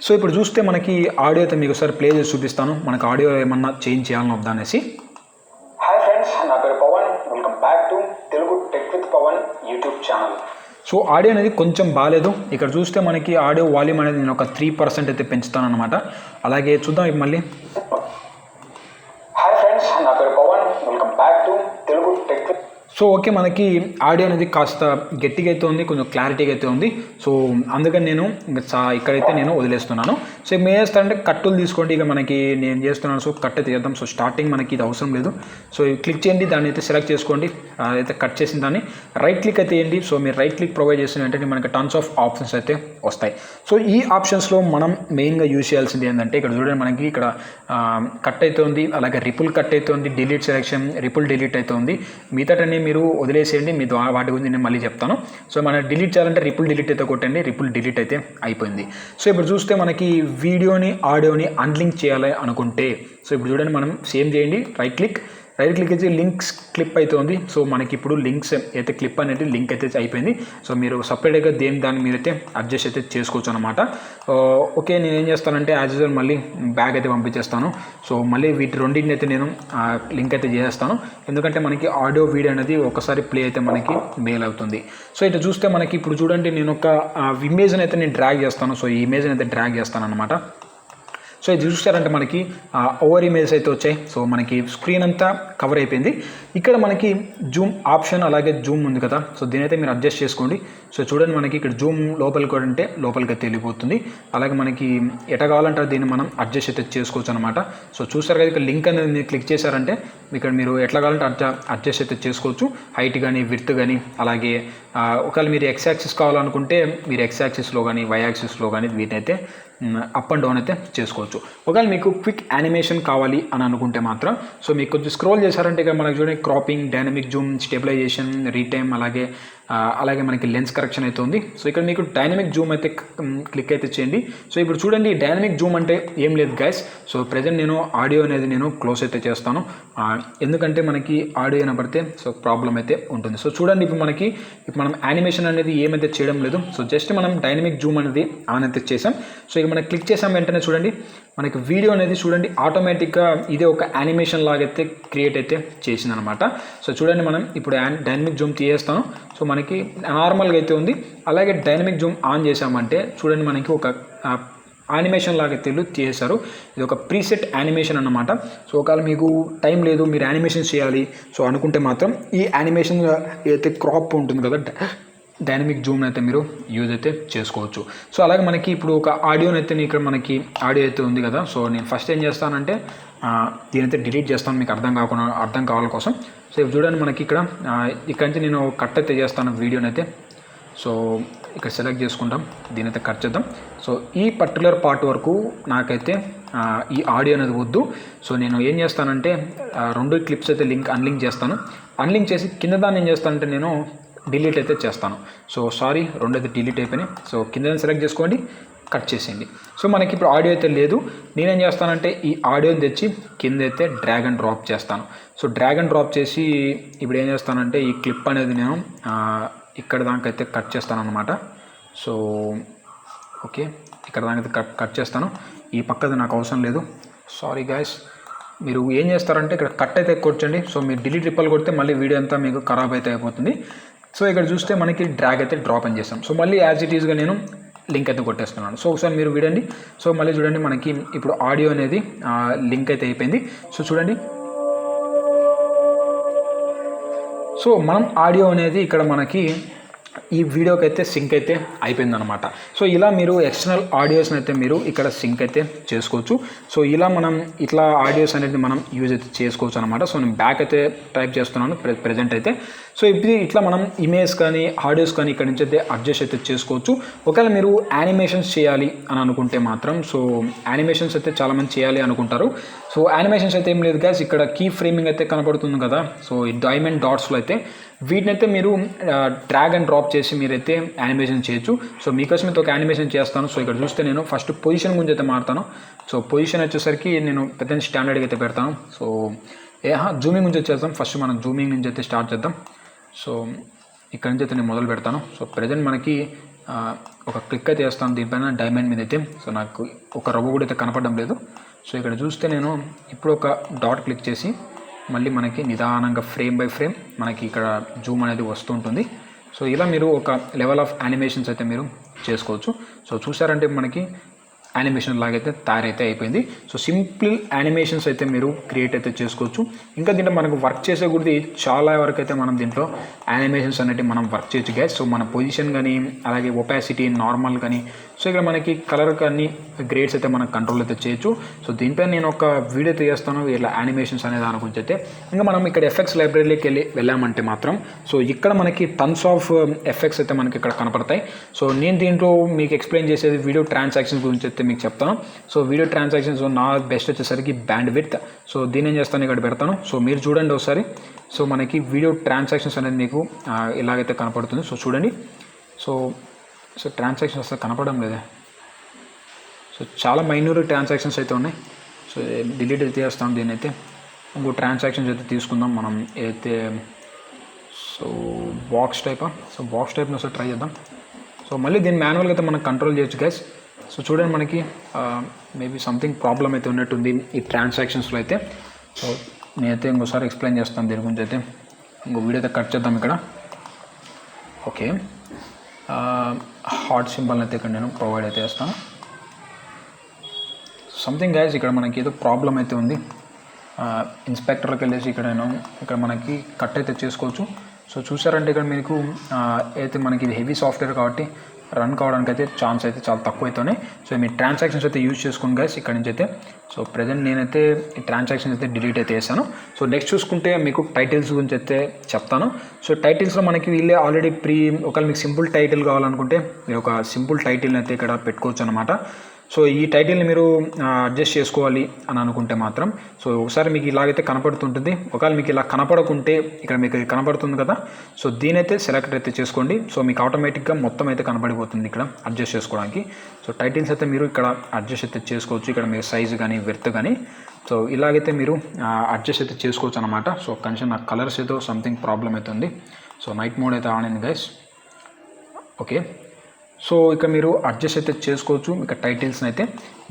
సో ఇప్పుడు చూస్తే మనకి ఆడియో అయితే మీకు ఒకసారి ప్లే చేసి చూపిస్తాను, మనకు ఆడియో ఏమన్నా చేంజ్ చేయాలని వద్దా అనేసి. హాయ్ ఫ్రెండ్స్, నా పేరు Pavan. Welcome back to Telugu tech with Pavan YouTube channel. So audio అనేది కొంచెం బాగాలేదు. ఇక్కడ చూస్తే మనకి ఆడియో వాల్యూమ్ అనేది నేను ఒక 3% అయితే పెంచుతాను అనమాట. అలాగే చూద్దాం ఇప్పుడు మళ్ళీ. హాయ్ ఫ్రెండ్స్, నా పేరు Pavan, welcome back to Telugu tech. So okay, మనకి ఆడియో అనేది కాస్త గట్టిగా అయితే ఉంది, కొంచెం క్లారిటీగా అయితే ఉంది. సో అందుకని నేను ఇక్కడైతే నేను వదిలేస్తున్నాను. సో ఏం చేస్తానంటే కట్టులు తీసుకోండి. ఇక మనకి నేను చేస్తున్నాను, సో కట్ అయితే చేద్దాం. సో స్టార్టింగ్ మనకి ఇది అవసరం లేదు. సో క్లిక్ చేయండి, దాన్ని అయితే సెలెక్ట్ చేసుకోండి. అయితే కట్ చేసిన దాన్ని రైట్ క్లిక్ అయితే చేయండి. సో మీరు రైట్ క్లిక్ ప్రొవైడ్ చేసిన వెంటనే మనకి టన్స్ ఆఫ్ ఆప్షన్స్ అయితే వస్తాయి. సో ఈ ఆప్షన్స్లో మనం మెయిన్గా యూజ్ చేయాల్సింది ఏంటంటే, ఇక్కడ చూడండి మనకి ఇక్కడ కట్ అయితే ఉంది, అలాగే రిపుల్ కట్ అయితే ఉంది, డిలీట్ సెలెక్షన్, రిపుల్ డిలీట్ అయితే ఉంది. మిగతాటన్నీ మీరు వదిలేసేయండి, మీ వాటి గురించి నేను మళ్ళీ చెప్తాను. సో మనం డిలీట్ చేయాలంటే రిపుల్ డిలీట్ అయితే కొట్టండి, రిపుల్ డిలీట్ అయితే అయిపోయింది. సో ఇప్పుడు చూస్తే మనకి వీడియోని ఆడియోని అన్లింక్ చేయాలి అనుకుంటే, సో ఇప్పుడు చూడండి మనం సేమ్ చేయండి, రైట్ క్లిక్ అయితే లింక్స్ క్లిప్ అయితే ఉంది. సో మనకి ఇప్పుడు లింక్స్ అయితే క్లిప్ అనేది లింక్ అయితే అయిపోయింది. సో మీరు సపరేట్గా దాన్ని మీరైతే అడ్జస్ట్ అయితే చేసుకోవచ్చు అనమాట. ఓకే, నేను ఏం చేస్తానంటే యాజ్ యూజువల్ మళ్ళీ బ్యాగ్ అయితే పంపించేస్తాను. సో మళ్ళీ వీటి రెండింటిని అయితే నేను లింక్ అయితే చేసేస్తాను, ఎందుకంటే మనకి ఆడియో వీడియో అనేది ఒకసారి ప్లే అయితే మనకి మెయిల్ అవుతుంది. సో ఇటు చూస్తే మనకి ఇప్పుడు చూడండి, నేను ఒక ఇమేజ్ని అయితే నేను డ్రాగ్ చేస్తాను. సో ఈ ఇమేజ్ని అయితే డ్రాగ్ చేస్తాను అనమాట. సో ఇది చూస్తారంటే మనకి ఓవర్ ఇమేజ్ అయితే వచ్చాయి. సో మనకి స్క్రీన్ అంతా కవర్ అయిపోయింది. ఇక్కడ మనకి జూమ్ ఆప్షన్ అలాగే జూమ్ ఉంది కదా, సో దీని అయితే మీరు అడ్జస్ట్ చేసుకోండి. సో చూడండి మనకి ఇక్కడ జూమ్ లోపలికి కూడా అంటే లోపలికి అయితే వెళ్ళిపోతుంది. అలాగే మనకి ఎట కావాలంటే దీన్ని మనం అడ్జస్ట్ అయితే చేసుకోవచ్చు అనమాట. సో చూసారు కదా, ఇక్కడ లింక్ అనేది మీరు క్లిక్ చేశారంటే ఇక్కడ మీరు ఎట్లా కావాలంటే అడ్జస్ట్ అయితే చేసుకోవచ్చు, హైట్ కానీ విడ్త్ కానీ. అలాగే ఒకవేళ మీరు ఎక్స్ యాక్సిస్ కావాలనుకుంటే మీరు ఎక్స్ యాక్సిస్లో కానీ వై యాక్సిస్లో కానీ వీటిని అయితే అప్ అండ్ డౌన్ అయితే చేసుకోవచ్చు. ఒకవేళ మీకు క్విక్ యానిమేషన్ కావాలి అని అనుకుంటే మాత్రం, సో మీకు కొంచెం స్క్రోల్ చేశారంటే ఇక్కడ మనకు చూడండి క్రాపింగ్, డైనమిక్ జూమ్, స్టెబిలైజేషన్, రీటైమ్, అలాగే మనకి లెన్స్ కరెక్షన్ అయితే ఉంది. సో ఇక్కడ మీకు డైనమిక్ జూమ్ అయితే క్లిక్ అయితే చేయండి. సో ఇప్పుడు చూడండి, డైనమిక్ జూమ్ అంటే ఏం లేదు గైస్. సో ప్రజెంట్ నేను ఆడియో అనేది నేను క్లోజ్ అయితే చేస్తాను, ఎందుకంటే మనకి ఆడియో వినపడితే సో ప్రాబ్లం అయితే ఉంటుంది. సో చూడండి, ఇప్పుడు మనం యానిమేషన్ అనేది ఏమైతే చేయడం లేదు. సో జస్ట్ మనం డైనమిక్ జూమ్ అనేది ఆన్ అయితే చేసాం. సో ఇక మనం క్లిక్ చేసాం వెంటనే చూడండి మనకి వీడియో అనేది చూడండి ఆటోమేటిక్గా ఇదే ఒక యానిమేషన్ లాగైతే క్రియేట్ అయితే చేసిందనమాట. సో చూడండి, మనం ఇప్పుడు డైనమిక్ జూమ్ తీసేస్తాను. సో మనకి నార్మల్గా అయితే ఉంది. అలాగే డైనమిక్ జూమ్ ఆన్ చేసామంటే చూడండి మనకి ఒక యానిమేషన్ లాగా తీసేశారు. ఇది ఒక ప్రీసెట్ యానిమేషన్ అన్నమాట. సో ఒకవేళ మీకు టైం లేదు, మీరు యానిమేషన్ చేయాలి సో అనుకుంటే మాత్రం ఈ యానిమేషన్ అయితే క్రాప్ ఉంటుంది కదా, డైనమిక్ జూమ్ అయితే మీరు యూజ్ అయితే చేసుకోవచ్చు. సో అలాగే మనకి ఇప్పుడు ఒక ఆడియోని అయితే ఇక్కడ మనకి ఆడియో అయితే ఉంది కదా. సో నేను ఫస్ట్ ఏం చేస్తానంటే దీనైతే డిలీట్ చేస్తాను, మీకు అర్థం కావాల కోసం. సో ఇప్పుడు చూడండి మనకి ఇక్కడ నుంచి నేను కట్ అయితే చేస్తాను వీడియోని అయితే. సో ఇక్కడ సెలెక్ట్ చేసుకుంటాం, దీని అయితే కట్ చేద్దాం. సో ఈ పర్టికులర్ పార్ట్ వరకు నాకైతే ఈ ఆడియో అనేది వద్దు. సో నేను ఏం చేస్తానంటే 2 క్లిప్స్ అయితే అన్లింక్ చేస్తాను. అన్లింక్ చేసి కింద దాన్ని ఏం చేస్తానంటే నేను డిలీట్ అయితే చేస్తాను. సో సారీ, 2 అయితే డిలీట్ అయిపోయినాయి. సో కింద సెలెక్ట్ చేసుకోండి, కట్ చేసేయండి. సో మనకి ఇప్పుడు ఆడియో అయితే లేదు. నేనేం చేస్తానంటే ఈ ఆడియోని తెచ్చి కింద అయితే డ్రాగ్ అండ్ డ్రాప్ చేస్తాను. సో డ్రాగ్ అండ్ డ్రాప్ చేసి ఇప్పుడు ఏం చేస్తానంటే ఈ క్లిప్ అనేది నేను ఇక్కడ దాకా అయితే కట్ చేస్తాను అనమాట. సో ఓకే, ఇక్కడ దాకా అయితే కట్ చేస్తాను. ఈ పక్కది నాకు అవసరం లేదు, సారీ గాయస్. మీరు ఏం చేస్తారంటే ఇక్కడ కట్ అయితే కొట్టండి. సో మీరు డిలీట్ రిప్పల్ కొడితే మళ్ళీ వీడియో అంతా మీకు ఖరాబ్ అయితే అయిపోతుంది. సో ఇక్కడ చూస్తే మనకి డ్రాగ్ అయితే డ్రాప్ అని చేస్తాం. సో మళ్ళీ యాజ్ ఇట్ ఈస్గా నేను లింక్ అయితే కొట్టేస్తున్నాను. సో ఒకసారి మీరు వినండి. సో మళ్ళీ చూడండి మనకి ఇప్పుడు ఆడియో అనేది లింక్ అయితే అయిపోయింది. సో చూడండి, సో మనం ఆడియో అనేది ఇక్కడ మనకి ఈ వీడియోకి అయితే సింక్ అయితే అయిపోయిందనమాట. సో ఇలా మీరు ఎక్స్టర్నల్ ఆడియోస్ని అయితే మీరు ఇక్కడ సింక్ అయితే చేసుకోవచ్చు. సో ఇలా మనం ఇట్లా ఆడియోస్ అనేది మనం యూజ్ అయితే చేసుకోవచ్చు అనమాట. సో నేను బ్యాక్ అయితే టైప్ చేస్తున్నాను ప్రెజెంట్ అయితే. సో ఇప్పుడు ఇట్లా మనం ఇమేజ్ కానీ ఆడియోస్ కానీ ఇక్కడ నుంచి అయితే అడ్జస్ట్ అయితే చేసుకోవచ్చు. ఒకవేళ మీరు యానిమేషన్స్ చేయాలి అని అనుకుంటే మాత్రం, సో యానిమేషన్స్ అయితే చాలామంది చేయాలి అనుకుంటారు. సో యానిమేషన్స్ అయితే ఏం లేదు గాయ్స్, ఇక్కడ కీ ఫ్రేమింగ్ అయితే కనపడుతుంది కదా. సో ఈ డైమండ్ డాట్స్లో అయితే వీటినైతే మీరు డ్రాగ్ అండ్ డ్రాప్ చేసి మీరైతే యానిమేషన్ చేయొచ్చు. సో మీకోసం అయితే ఒక యానిమేషన్ చేస్తాను. సో ఇక్కడ చూస్తే నేను ఫస్ట్ పొజిషన్ గురించి అయితే మారుతాను. సో పొజిషన్ వచ్చేసరికి నేను పెద్ద స్టాండర్డ్గా అయితే పెడతాను. సో జూమింగ్ నుంచి వచ్చేద్దాం. ఫస్ట్ మనం జూమింగ్ నుంచి అయితే స్టార్ట్ చేద్దాం. సో ఇక్కడ నుంచి అయితే నేను మొదలు పెడతాను. సో ప్రజెంట్ మనకి ఒక క్లిక్ అయితే చేస్తాను దీనిపైన డైమండ్ మీద అయితే. సో నాకు ఒక రవ్వ కూడా అయితే కనపడడం లేదు. సో ఇక్కడ చూస్తే నేను ఇప్పుడు ఒక డాట్ క్లిక్ చేసి మళ్ళీ మనకి నిదానంగా ఫ్రేమ్ బై ఫ్రేమ్ మనకి ఇక్కడ జూమ్ అనేది వస్తుంటుంది. సో ఇలా మీరు ఒక లెవెల్ ఆఫ్ యానిమేషన్స్ అయితే మీరు చేసుకోవచ్చు. సో చూసారంటే మనకి యానిమేషన్ లాగైతే తయారైతే అయిపోయింది. సో సింపుల్ యానిమేషన్స్ అయితే మీరు క్రియేట్ అయితే చేసుకోవచ్చు. ఇంకా దీంట్లో మనకు వర్క్ చేసే గురించి చాలా వరకు అయితే మనం దీంట్లో యానిమేషన్స్ అనేవి మనం వర్క్ చేయొచ్చు గైస్. సో మన పొజిషన్ కానీ అలాగే ఒపాసిటీ నార్మల్ కానీ సో ఇక్కడ మనకి కలర్ కానీ గ్రేడ్స్ అయితే మనం కంట్రోల్ అయితే చేయొచ్చు. సో దీనిపై నేను ఒక వీడియో అయితే చేస్తాను ఇట్లా యానిమేషన్స్ అనే దాని గురించి అయితే. ఇంకా మనం ఇక్కడ ఎఫెక్ట్స్ లైబ్రరీలోకి వెళ్ళామంటే మాత్రం సో ఇక్కడ మనకి టన్స్ ఆఫ్ ఎఫెక్ట్స్ అయితే మనకి ఇక్కడ కనపడతాయి. సో నేను దీంట్లో మీకు ఎక్స్ప్లెయిన్ చేసేది వీడియో ట్రాన్సాక్షన్స్ గురించి అయితే మీకు చెప్తాను. సో వీడియో ట్రాన్సాక్షన్స్ నా బెస్ట్ వచ్చేసరికి బ్యాండ్ విడ్త్. సో దీని ఏం చేస్తాను ఇక్కడ పెడతాను. సో మీరు చూడండి ఒకసారి. సో మనకి వీడియో ట్రాన్సాక్షన్స్ అనేది మీకు ఇలాగైతే కనపడుతుంది. సో చూడండి. సో ట్రాన్సాక్షన్స్ అసలు కనపడడం లేదా. సో చాలా మైన్యూర్ ట్రాన్సాక్షన్స్ అయితే ఉన్నాయి. సో డిలీట్ అయితే చేస్తాం దీని అయితే. ఇంకో ట్రాన్సాక్షన్స్ అయితే తీసుకుందాం మనం అయితే. సో బాక్స్ టైపా. సో బాక్స్ టైప్ని ఒకసారి ట్రై చేద్దాం. సో మళ్ళీ దీన్ని మాన్యువల్గా అయితే మనం కంట్రోల్ చేయొచ్చు గైస్. సో చూడండి మనకి మేబీ సంథింగ్ ప్రాబ్లం అయితే ఉన్నట్టుంది ఈ ట్రాన్సాక్షన్స్లో అయితే. సో నేనైతే ఇంకోసారి ఎక్స్ప్లెయిన్ చేస్తాను దీని గురించి అయితే. ఇంకో వీడియో అయితే కట్ చేద్దాం ఇక్కడ. ఓకే, హార్ట్ సింబల్ అయితే ఇక్కడ నేను ప్రొవైడ్ అయితే చేస్తాను. సంథింగ్ గైస్ ఇక్కడ మనకి ఏదో ప్రాబ్లం అయితే ఉంది. ఇన్స్పెక్టర్కి వెళ్ళేసి ఇక్కడ మనకి కట్ అయితే చేసుకోవచ్చు. సో చూసారంటే ఇక్కడ మీకు అయితే మనకి ఇది హెవీ సాఫ్ట్వేర్ కాబట్టి రన్ కావడానికి అయితే ఛాన్స్ అయితే చాలా తక్కువ అవుతున్నాయి. సో మీ ట్రాన్సాక్షన్స్ అయితే యూజ్ చేసుకోండి గైస్ ఇక్కడ నుంచి అయితే. సో ప్రజెంట్ నేనైతే ఈ ట్రాన్సాక్షన్స్ అయితే డిలీట్ అయితే చేశాను. సో నెక్స్ట్ చూసుకుంటే మీకు టైటిల్స్ గురించి అయితే చెప్తాను. సో టైటిల్స్లో మనకి వీళ్ళే ఆల్రెడీ ఒకవేళ మీకు సింపుల్ టైటిల్ కావాలనుకుంటే మీరు ఒక సింపుల్ టైటిల్ని అయితే ఇక్కడ పెట్టుకోవచ్చు అనమాట. సో ఈ టైటిల్ని మీరు అడ్జస్ట్ చేసుకోవాలి అని అనుకుంటే మాత్రం సో ఒకసారి మీకు ఇలాగైతే కనపడుతుంటుంది. ఒకవేళ మీకు ఇలా కనపడకుంటే ఇక్కడ మీకు కనపడుతుంది కదా. సో దీనైతే సెలెక్ట్ అయితే చేసుకోండి. సో మీకు ఆటోమేటిక్గా మొత్తం అయితే కనపడిపోతుంది ఇక్కడ అడ్జస్ట్ చేసుకోవడానికి. సో టైటిల్స్ అయితే మీరు ఇక్కడ అడ్జస్ట్ అయితే చేసుకోవచ్చు. ఇక్కడ మీరు సైజు కానీ విడ్త్ కానీ సో ఇలాగైతే మీరు అడ్జస్ట్ అయితే చేసుకోవచ్చు అనమాట. సో కనీసం నా కలర్స్ ఏదో సంథింగ్ ప్రాబ్లం అవుతుంది. సో నైట్ మోడ్ అయితే ఆన్ అయింది గైస్. ఓకే, సో ఇక్కడ మీరు అడ్జస్ట్ అయితే చేసుకోవచ్చు ఇక్కడ టైటిల్స్ని అయితే.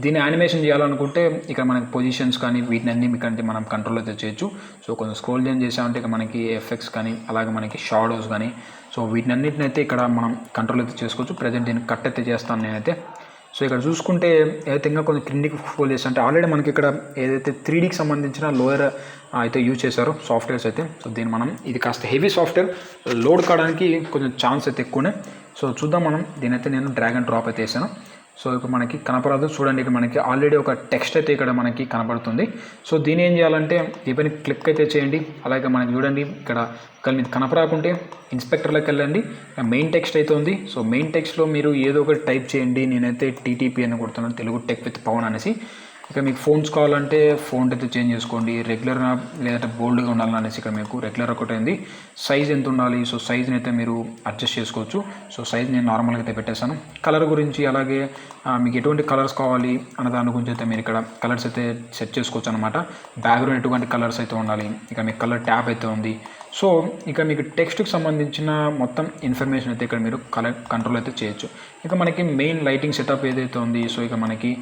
దీన్ని యానిమేషన్ చేయాలనుకుంటే ఇక్కడ మనకి పొజిషన్స్ కానీ వీటిని అన్ని మీకు మనం కంట్రోల్ అయితే చేయొచ్చు. సో కొంచెం స్క్రోల్ డౌన్ చేసామంటే ఇక్కడ మనకి ఎఫెక్ట్స్ కానీ అలాగే మనకి షాడోస్ కానీ సో వీటిని అన్నింటిని అయితే ఇక్కడ మనం కంట్రోల్ అయితే చేసుకోవచ్చు. ప్రజెంట్ దీన్ని కట్ అయితే చేస్తాను నేనైతే. సో ఇక్కడ చూసుకుంటే ఏదైతే ఇంకా కొంచెం క్రిందికి ఫోల్ చేస్తే అంటే ఆల్రెడీ మనకి ఇక్కడ ఏదైతే 3Dకి సంబంధించిన లోయర్ అయితే యూజ్ చేశారో సాఫ్ట్వేర్స్ అయితే. సో దీన్ని మనం ఇది కాస్త హెవీ సాఫ్ట్వేర్ లోడ్ కావడానికి కొంచెం ఛాన్స్ అయితే ఎక్కువనే. సో చూద్దాం మనం దీనైతే నేను డ్రాగ్ అండ్ డ్రాప్ అయితే వేసాను. సో ఇప్పుడు మనకి కనపడదు చూడండి. ఇక్కడ మనకి ఆల్రెడీ ఒక టెక్స్ట్ అయితే ఇక్కడ మనకి కనపడుతుంది. సో దీని ఏం చేయాలంటే దీనిపైన క్లిక్ అయితే చేయండి. అలాగే మనకి చూడండి ఇక్కడ మీకు కనపడకుంటే ఇన్స్పెక్టర్లోకి వెళ్ళండి. మెయిన్ టెక్స్ట్ అయితే ఉంది. సో మెయిన్ టెక్స్ట్లో మీరు ఏదో ఒకటి టైప్ చేయండి. నేనైతే టీటీపీ అని కొడుతున్నాను, తెలుగు టెక్ విత్ పవన్ అనేసి. ఇక మీకు ఫోన్స్ కావాలంటే ఫోన్ అయితే చేంజ్ చేసుకోండి. రెగ్యులర్గా లేదంటే బోల్డ్గా ఉండాలనేసి ఇక్కడ మీకు రెగ్యులర్ ఒకటి ఉంది. సైజ్ ఎంత ఉండాలి. సో సైజ్ని అయితే మీరు అడ్జస్ట్ చేసుకోవచ్చు. సో సైజ్ నేను నార్మల్గా అయితే పెట్టేశాను. కలర్ గురించి అలాగే మీకు ఎటువంటి కలర్స్ కావాలి అన్న దాని గురించి అయితే మీరు ఇక్కడ కలర్స్ అయితే సెట్ చేసుకోవచ్చు అనమాట. బ్యాక్గ్రౌండ్ ఎటువంటి కలర్స్ అయితే ఉండాలి. ఇక మీకు కలర్ ట్యాబ్ అయితే ఉంది. సో ఇక మీకు టెక్స్ట్కి సంబంధించిన మొత్తం ఇన్ఫర్మేషన్ అయితే ఇక్కడ మీరు కంట్రోల్ అయితే చేయొచ్చు. ఇక మనకి మెయిన్ లైటింగ్ సెటప్ ఏదైతే ఉంది. సో ఇక మనకి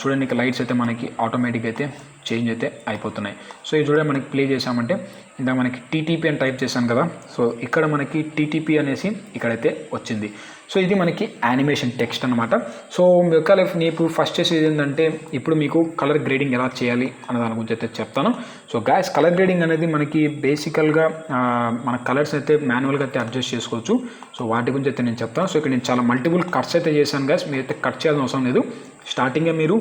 చూడండి ఇక లైట్స్ అయితే మనకి ఆటోమేటిక్ అయితే చేంజ్ అయితే అయిపోతున్నాయి. సో ఇది చూడండి మనకి ప్లే చేసామంటే ఇందాక మనకి టీటీపీ అని టైప్ చేశాను కదా. సో ఇక్కడ మనకి టీటీపీ అనేసి ఇక్కడైతే వచ్చింది. సో ఇది మనకి యానిమేషన్ టెక్స్ట్ అనమాట. సో ఒకవేళ నీకు ఫస్ట్ చేసేది ఏంటంటే ఇప్పుడు మీకు కలర్ గ్రేడింగ్ ఎలా చేయాలి అన్న దాని గురించి అయితే చెప్తాను. సో గ్యాస్ కలర్ గ్రేడింగ్ అనేది మనకి బేసికల్గా మన కలర్స్ అయితే మాన్యువల్గా అయితే అడ్జస్ట్ చేసుకోవచ్చు. సో వాటి గురించి అయితే నేను చెప్తాను. సో ఇక్కడ నేను చాలా మల్టిపుల్ కట్స్ అయితే చేశాను గ్యాస్. మీరైతే కట్ చేయాల్సిన అవసరం లేదు. స్టార్టింగ్గా మీరు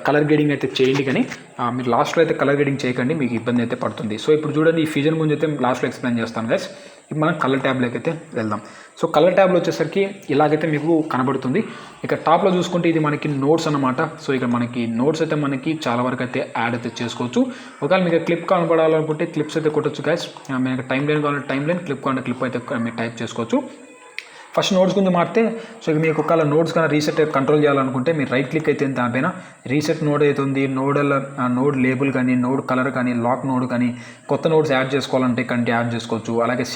కలర్ గ్రేడింగ్ అయితే చేయండి, కానీ మీరు లాస్ట్లో అయితే కలర్ గ్రేడింగ్ చేయకండి, మీకు ఇబ్బంది అయితే పడుతుంది. సో ఇప్పుడు చూడండి ఈ ఫ్యూజన్ గురించి అయితే లాస్ట్లో ఎక్స్ప్లెయిన్ చేస్తాను గైస్. ఇప్పుడు మనం కలర్ ట్యాబ్లోకి అయితే వెళ్దాం. సో కలర్ ట్యాబ్లో వచ్చేసరికి ఇలాగైతే మీకు కనబడుతుంది. ఇక టాప్లో చూసుకుంటే ఇది మనకి నోట్స్ అనమాట. సో ఇక్కడ మనకి నోట్స్ అయితే మనకి చాలా వరకు అయితే యాడ్ అయితే చేసుకోవచ్చు. ఒకవేళ మీకు క్లిప్ కనబడాలనుకుంటే క్లిప్స్ అయితే కొట్టచ్చు గైస్. మీకు టైం లైన్ కావాలంటే టైం లైన్, క్లిప్ కావాలంటే క్లిప్ అయితే మీరు టైప్ చేసుకోవచ్చు. ఫస్ట్ నోట్స్ గురించి మారితే సో ఇక మీకు ఒకవేళ నోట్స్ కానీ రీసెట్ కంట్రోల్ చేయాలనుకుంటే మీరు రైట్ క్లిక్ అయితే దానిపైన రీసెట్ నోడ్ అవుతుంది. నోడ్ లేబుల్ కానీ, నోడ్ కలర్ కానీ, లాక్ నోడ్ కానీ, కొత్త నోట్స్ యాడ్ చేసుకోవాలంటే కంటే యాడ్ చేసుకోవచ్చు. అలాగే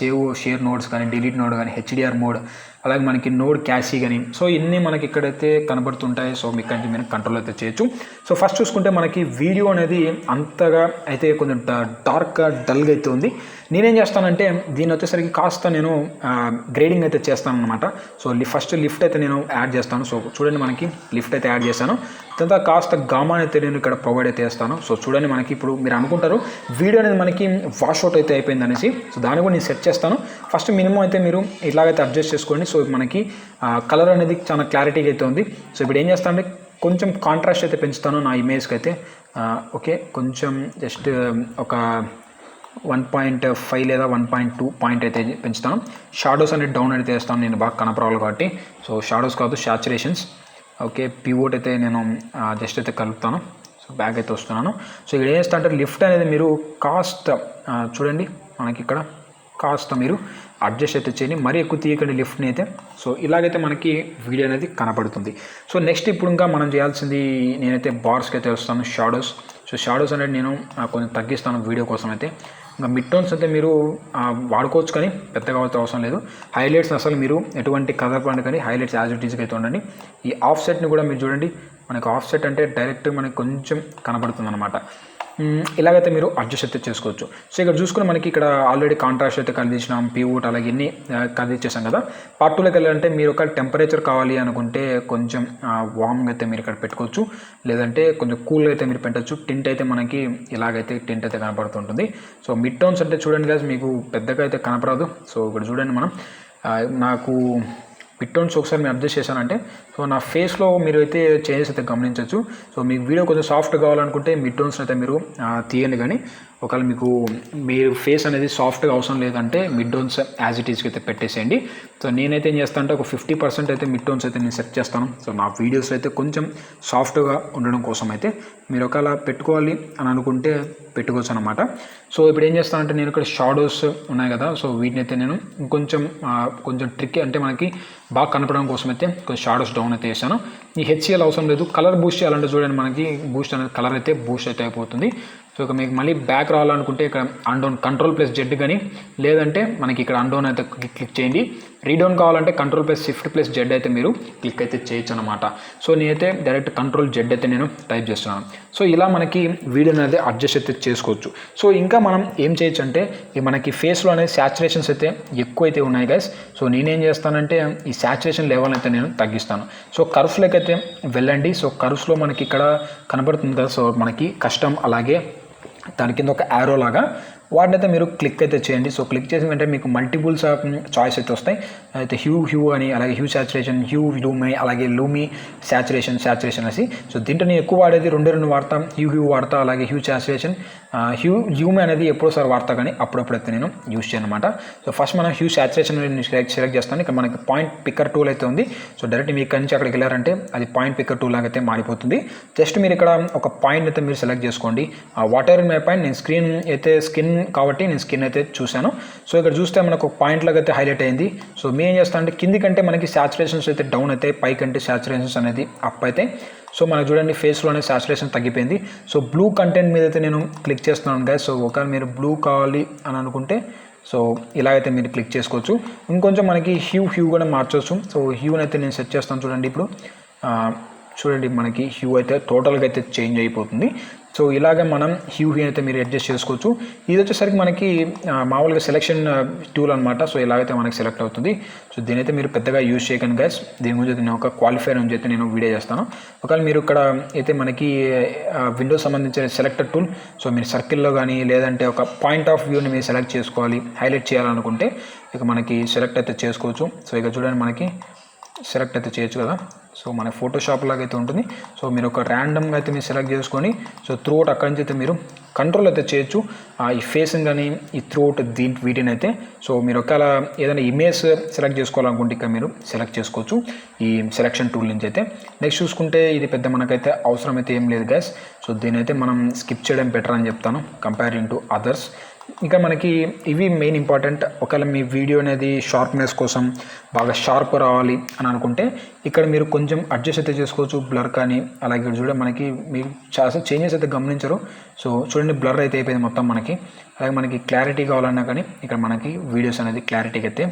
షేర్ నోట్స్ కానీ, డిలీట్ నోడ్ కానీ, హెచ్డిఆర్ మోడ్ అలాగే మనకి నోడ్ క్యాసీ కానీ సో ఇన్ని మనకి ఇక్కడైతే కనబడుతుంటాయి. సో మీకు అంటే మీరు కంట్రోల్ అయితే చేయొచ్చు. సో ఫస్ట్ చూసుకుంటే మనకి వీడియో అనేది అంతగా అయితే కొంచెం డార్క్గా డల్గా అయితే ఉంది. నేనేం చేస్తానంటే దీన్ని వచ్చేసరికి కాస్త నేను గ్రేడింగ్ అయితే చేస్తాను అనమాట. సో ఫస్ట్ లిఫ్ట్ అయితే నేను యాడ్ చేస్తాను. సో చూడండి మనకి లిఫ్ట్ అయితే యాడ్ చేస్తాను. తర్వాత కాస్త గామాని అయితే నేను ఇక్కడ ప్రొవైడ్ అయితే చేస్తాను. సో చూడండి మనకి ఇప్పుడు మీరు అనుకుంటారు వీడియో అనేది మనకి వాష్ అవుట్ అయితే అయిపోయింది అనేసి. సో దాన్ని కూడా నేను సెట్ చేస్తాను. ఫస్ట్ మినిమం అయితే మీరు ఇలాగైతే అడ్జస్ట్ చేసుకోండి. సో మనకి కలర్ అనేది చాలా క్లారిటీగా అయితే ఉంది. సో ఇప్పుడు ఏం చేస్తానంటే కొంచెం కాంట్రాస్ట్ అయితే పెంచుతాను నా ఇమేజ్కి అయితే. ఓకే, కొంచెం జస్ట్ ఒక 1.5 లేదా 1.2 పాయింట్ అయితే పెంచుతాను. షాడోస్ అనేది డౌన్ అయితే వేస్తాను నేను బాగా కనపరావాలి కాబట్టి. సో షాడోస్ కాదు, శాచురేషన్స్. ఓకే, పివోట్ అయితే నేను జస్ట్ అయితే కలుపుతాను. సో బ్యాక్ అయితే వస్తున్నాను. సో ఇక్కడ ఏం చేస్తా అంటే లిఫ్ట్ అనేది మీరు కాస్త చూడండి మనకి ఇక్కడ కాస్త మీరు అడ్జస్ట్ అయితే చేయండి. మరీ ఎక్కువ తీయకండి లిఫ్ట్ని అయితే. సో ఇలాగైతే మనకి వీడియో అనేది కనపడుతుంది. సో నెక్స్ట్ ఇప్పుడు ఇంకా మనం చేయాల్సింది నేనైతే బార్స్కి అయితే వస్తాను, షాడోస్. సో షాడోస్ అనేది నేను కొంచెం తగ్గిస్తాను వీడియో కోసం అయితే. ఇంకా మిడ్ టోన్స్ అయితే మీరు వాడుకోవచ్చు కానీ పెద్దగా అయితే అవసరం లేదు. హైలైట్స్ అసలు మీరు ఎటువంటి కదపండి కానీ హైలైట్స్ యాజ్ ఇట్ ఈజ్గా అయితే ఉండండి. ఈ ఆఫ్ సెట్ని కూడా మీరు చూడండి, మనకి ఆఫ్ సెట్ అంటే డైరెక్ట్ మనకి కొంచెం కనబడుతుంది అనమాట. ఇలాగైతే మీరు అడ్జస్ట్ అయితే చేసుకోవచ్చు. సో ఇక్కడ చూసుకుని మనకి ఇక్కడ ఆల్రెడీ కాంట్రాస్ట్ అయితే కలిగించినాం, పీవోట్ అలాగే ఇన్ని కలిగించేసాం కదా. పార్ట్ 2లోకి వెళ్ళాలంటే మీరు ఒక టెంపరేచర్ కావాలి అనుకుంటే కొంచెం వామ్గా అయితే మీరు ఇక్కడ పెట్టుకోవచ్చు, లేదంటే కొంచెం కూల్గా అయితే మీరు పెట్టచ్చు. టింట్ అయితే మనకి ఇలాగైతే టింట్ అయితే కనపడుతుంటుంది. సో మిడ్ టోన్స్ అంటే చూడండి గాయ్స్ మీకు పెద్దగా అయితే కనపడదు. సో ఇక్కడ చూడండి మనం నాకు మిడ్ టోన్స్ ఒకసారి మీరు అడ్జస్ట్ చేశానంటే సో నా ఫేస్లో మీరు అయితే చేంజెస్ అయితే గమనించవచ్చు. సో మీకు వీడియో కొంచెం సాఫ్ట్ కావాలనుకుంటే మిడ్ టోన్స్ అయితే మీరు తీయండి. కానీ ఒకవేళ మీకు మీరు ఫేస్ అనేది సాఫ్ట్గా అవసరం లేదంటే మిడ్ టోన్స్ యాజ్ ఇట్ ఈస్కి అయితే పెట్టేసేయండి. సో నేనైతే ఏం చేస్తాను అంటే ఒక 50% అయితే మిడ్ టోన్స్ అయితే నేను సెట్ చేస్తాను. సో నా వీడియోస్ అయితే కొంచెం సాఫ్ట్గా ఉండడం కోసం అయితే మీరు ఒకవేళ పెట్టుకోవాలి అని అనుకుంటే పెట్టుకోవచ్చు అనమాట. సో ఇప్పుడు ఏం చేస్తానంటే నేను ఇక్కడ షాడోస్ ఉన్నాయి కదా, సో వీటిని అయితే నేను కొంచెం ట్రిక్ అంటే మనకి బాగా కనపడడం కోసం అయితే కొంచెం షాడోస్ డౌన్ అయితే చేశాను. ఈ హెచ్సిఎల్ అవసరం లేదు. కలర్ బూస్ట్ చేయాలంటే చూడండి మనకి బూస్ట్ అనేది కలర్ అయితే బూస్ట్ అయితే అయిపోతుంది. సో ఇక మీకు మళ్ళీ బ్యాక్ రావాలనుకుంటే ఇక్కడ అన్డౌన్ Ctrl+Z కానీ లేదంటే మనకి ఇక్కడ అన్డౌన్ అయితే క్లిక్ చేయండి. రీడౌన్ కావాలంటే Ctrl+Shift+Z అయితే మీరు క్లిక్ అయితే చేయొచ్చు అనమాట. సో నేనైతే డైరెక్ట్ Ctrl+Z అయితే నేను టైప్ చేస్తున్నాను. సో ఇలా మనకి వీడియో అనేది అడ్జస్ట్ అయితే చేసుకోవచ్చు. సో ఇంకా మనం ఏం చేయొచ్చు అంటే మనకి ఫేస్లో అనేది శాచురేషన్స్ అయితే ఎక్కువ అయితే ఉన్నాయి గైస్. సో నేనేం చేస్తానంటే ఈ శాచురేషన్ లెవెల్ అయితే నేను తగ్గిస్తాను. సో కర్వ్స్లోకి అయితే వెళ్ళండి. సో కర్వ్స్లో మనకి ఇక్కడ కనబడుతుంది కదా, సో మనకి కస్టమ్ అలాగే దాని కింద ఒక యారో లాగా వాటిని అయితే మీరు క్లిక్ అయితే చేయండి. సో క్లిక్ చేసిన వెంటనే మీకు మల్టిపుల్స్ ఆఫ్ చాయిస్ అయితే వస్తాయి. అయితే హ్యూ అని అలాగే హ్యూ శాచురేషన్, హ్యూ లూమీ అలాగే లూమీ శాచురేషన్ అనేసి. సో దీంట్లో నేను ఎక్కువ వాడేది రెండు వాడతాం. హ్యూ వాడతా, అలాగే హ్యూ శాచురేషన్. హ్యూమీ అనేది ఎప్పుడోసారి వాడతా కానీ అప్పుడప్పుడైతే నేను యూజ్ చేయను అనమాట. సో ఫస్ట్ మనం హ్యూ శాచురేషన్ సెలెక్ట్ చేస్తాను. ఇక్కడ మనకి పాయింట్ పిక్కర్ టూల్ అయితే ఉంది. సో డైరెక్ట్ మీ ఇక్కడి నుంచి అక్కడికి వెళ్ళారంటే అది పాయింట్ పిక్కర్ టూల్ లాగా అయితే మారిపోతుంది. జస్ట్ మీరు ఇక్కడ ఒక పాయింట్ అయితే మీరు సెలెక్ట్ చేసుకోండి. వాట్ ఎవర్ మై పాయింట్, నేను స్కిన్ కాబట్టి నేను స్కిన్ అయితే చూశాను. సో ఇక్కడ చూస్తే మనకు ఒక పాయింట్ లాగా అయితే హైలైట్ అయింది. సో మేము ఏం చేస్తాం అంటే కింది కంటే మనకి శాచురేషన్స్ అయితే డౌన్ అయితే, పై కంటే శాచురేషన్స్ అనేది అప్ అయితే. సో మనకు చూడండి ఫేస్లోనే శాచురేషన్ తగ్గిపోయింది. సో బ్లూ కంటెంట్ మీద అయితే నేను క్లిక్ చేస్తున్నాను గైస్. సో ఒకవేళ మీరు బ్లూ కావాలి అని అనుకుంటే సో ఇలాగైతే మీరు క్లిక్ చేసుకోవచ్చు. ఇంకొంచెం మనకి హ్యూ కూడా మార్చవచ్చు. సో హ్యూని అయితే నేను సెట్ చేస్తాను. చూడండి ఇప్పుడు చూడండి మనకి హ్యూ అయితే టోటల్గా అయితే చేంజ్ అయిపోతుంది. సో ఇలాగ మనం హ్యూ అయితే మీరు అడ్జస్ట్ చేసుకోవచ్చు. ఇది వచ్చేసరికి మనకి మామూలుగా సెలెక్షన్ టూల్ అనమాట. సో ఇలాగైతే మనకి సెలెక్ట్ అవుతుంది. సో దీని అయితే మీరు పెద్దగా యూజ్ చేయకండి గైస్. దీని గురించి నేను ఒక క్వాలిఫైర్ నుంచి అయితే నేను వీడియో చేస్తాను. ఒకవేళ మీరు ఇక్కడ అయితే మనకి విండోస్ సంబంధించిన సెలెక్టర్ టూల్, సో మీరు సర్కిల్లో కానీ లేదంటే ఒక పాయింట్ ఆఫ్ వ్యూని మీరు సెలెక్ట్ చేసుకోవాలి, హైలైట్ చేయాలనుకుంటే ఇక మనకి సెలెక్ట్ అయితే చేసుకోవచ్చు. సో ఇక చూడండి మనకి సెలెక్ట్ అయితే చేయొచ్చు కదా. సో మన ఫోటోషాప్ లాగా అయితే ఉంటుంది. సో మీరు ఒక ర్యాండమ్గా అయితే మీరు సెలెక్ట్ చేసుకొని సో త్రూఅవుట్ అక్కడి నుంచి అయితే మీరు కంట్రోల్ అయితే చేయొచ్చు. ఈ ఫేసింగ్ కానీ ఈ త్రూఅవుట్ వీటిని అయితే సో మీరు ఒకవేళ ఏదైనా ఇమేజ్ సెలెక్ట్ చేసుకోవాలనుకుంటే ఇక్కడ మీరు సెలెక్ట్ చేసుకోవచ్చు ఈ సెలెక్షన్ టూల్ నుంచి అయితే. నెక్స్ట్ చూసుకుంటే ఇది పెద్ద మనకైతే అవసరం అయితే ఏం లేదు గైస్. సో దీని అయితే మనం స్కిప్ చేయడం బెటర్ అని చెప్తాను కంపేరింగ్ టు అదర్స్. ఇంకా మనకి ఇవి మెయిన్ ఇంపార్టెంట్. ఒకవేళ మీ వీడియో అనేది షార్ప్నెస్ కోసం బాగా షార్ప్ రావాలి అని అనుకుంటే ఇక్కడ మీరు కొంచెం అడ్జస్ట్ అయితే చేసుకోవచ్చు. బ్లర్ కానీ అలాగే చూడండి మనకి మీరు చాలా చేంజెస్ అయితే గమనించరు. సో చూడండి బ్లర్ అయితే అయిపోయింది మొత్తం మనకి. అలాగే మనకి క్లారిటీ కావాలన్నా కానీ ఇక్కడ మనకి వీడియోస్ అనేది క్లారిటీగా అయితే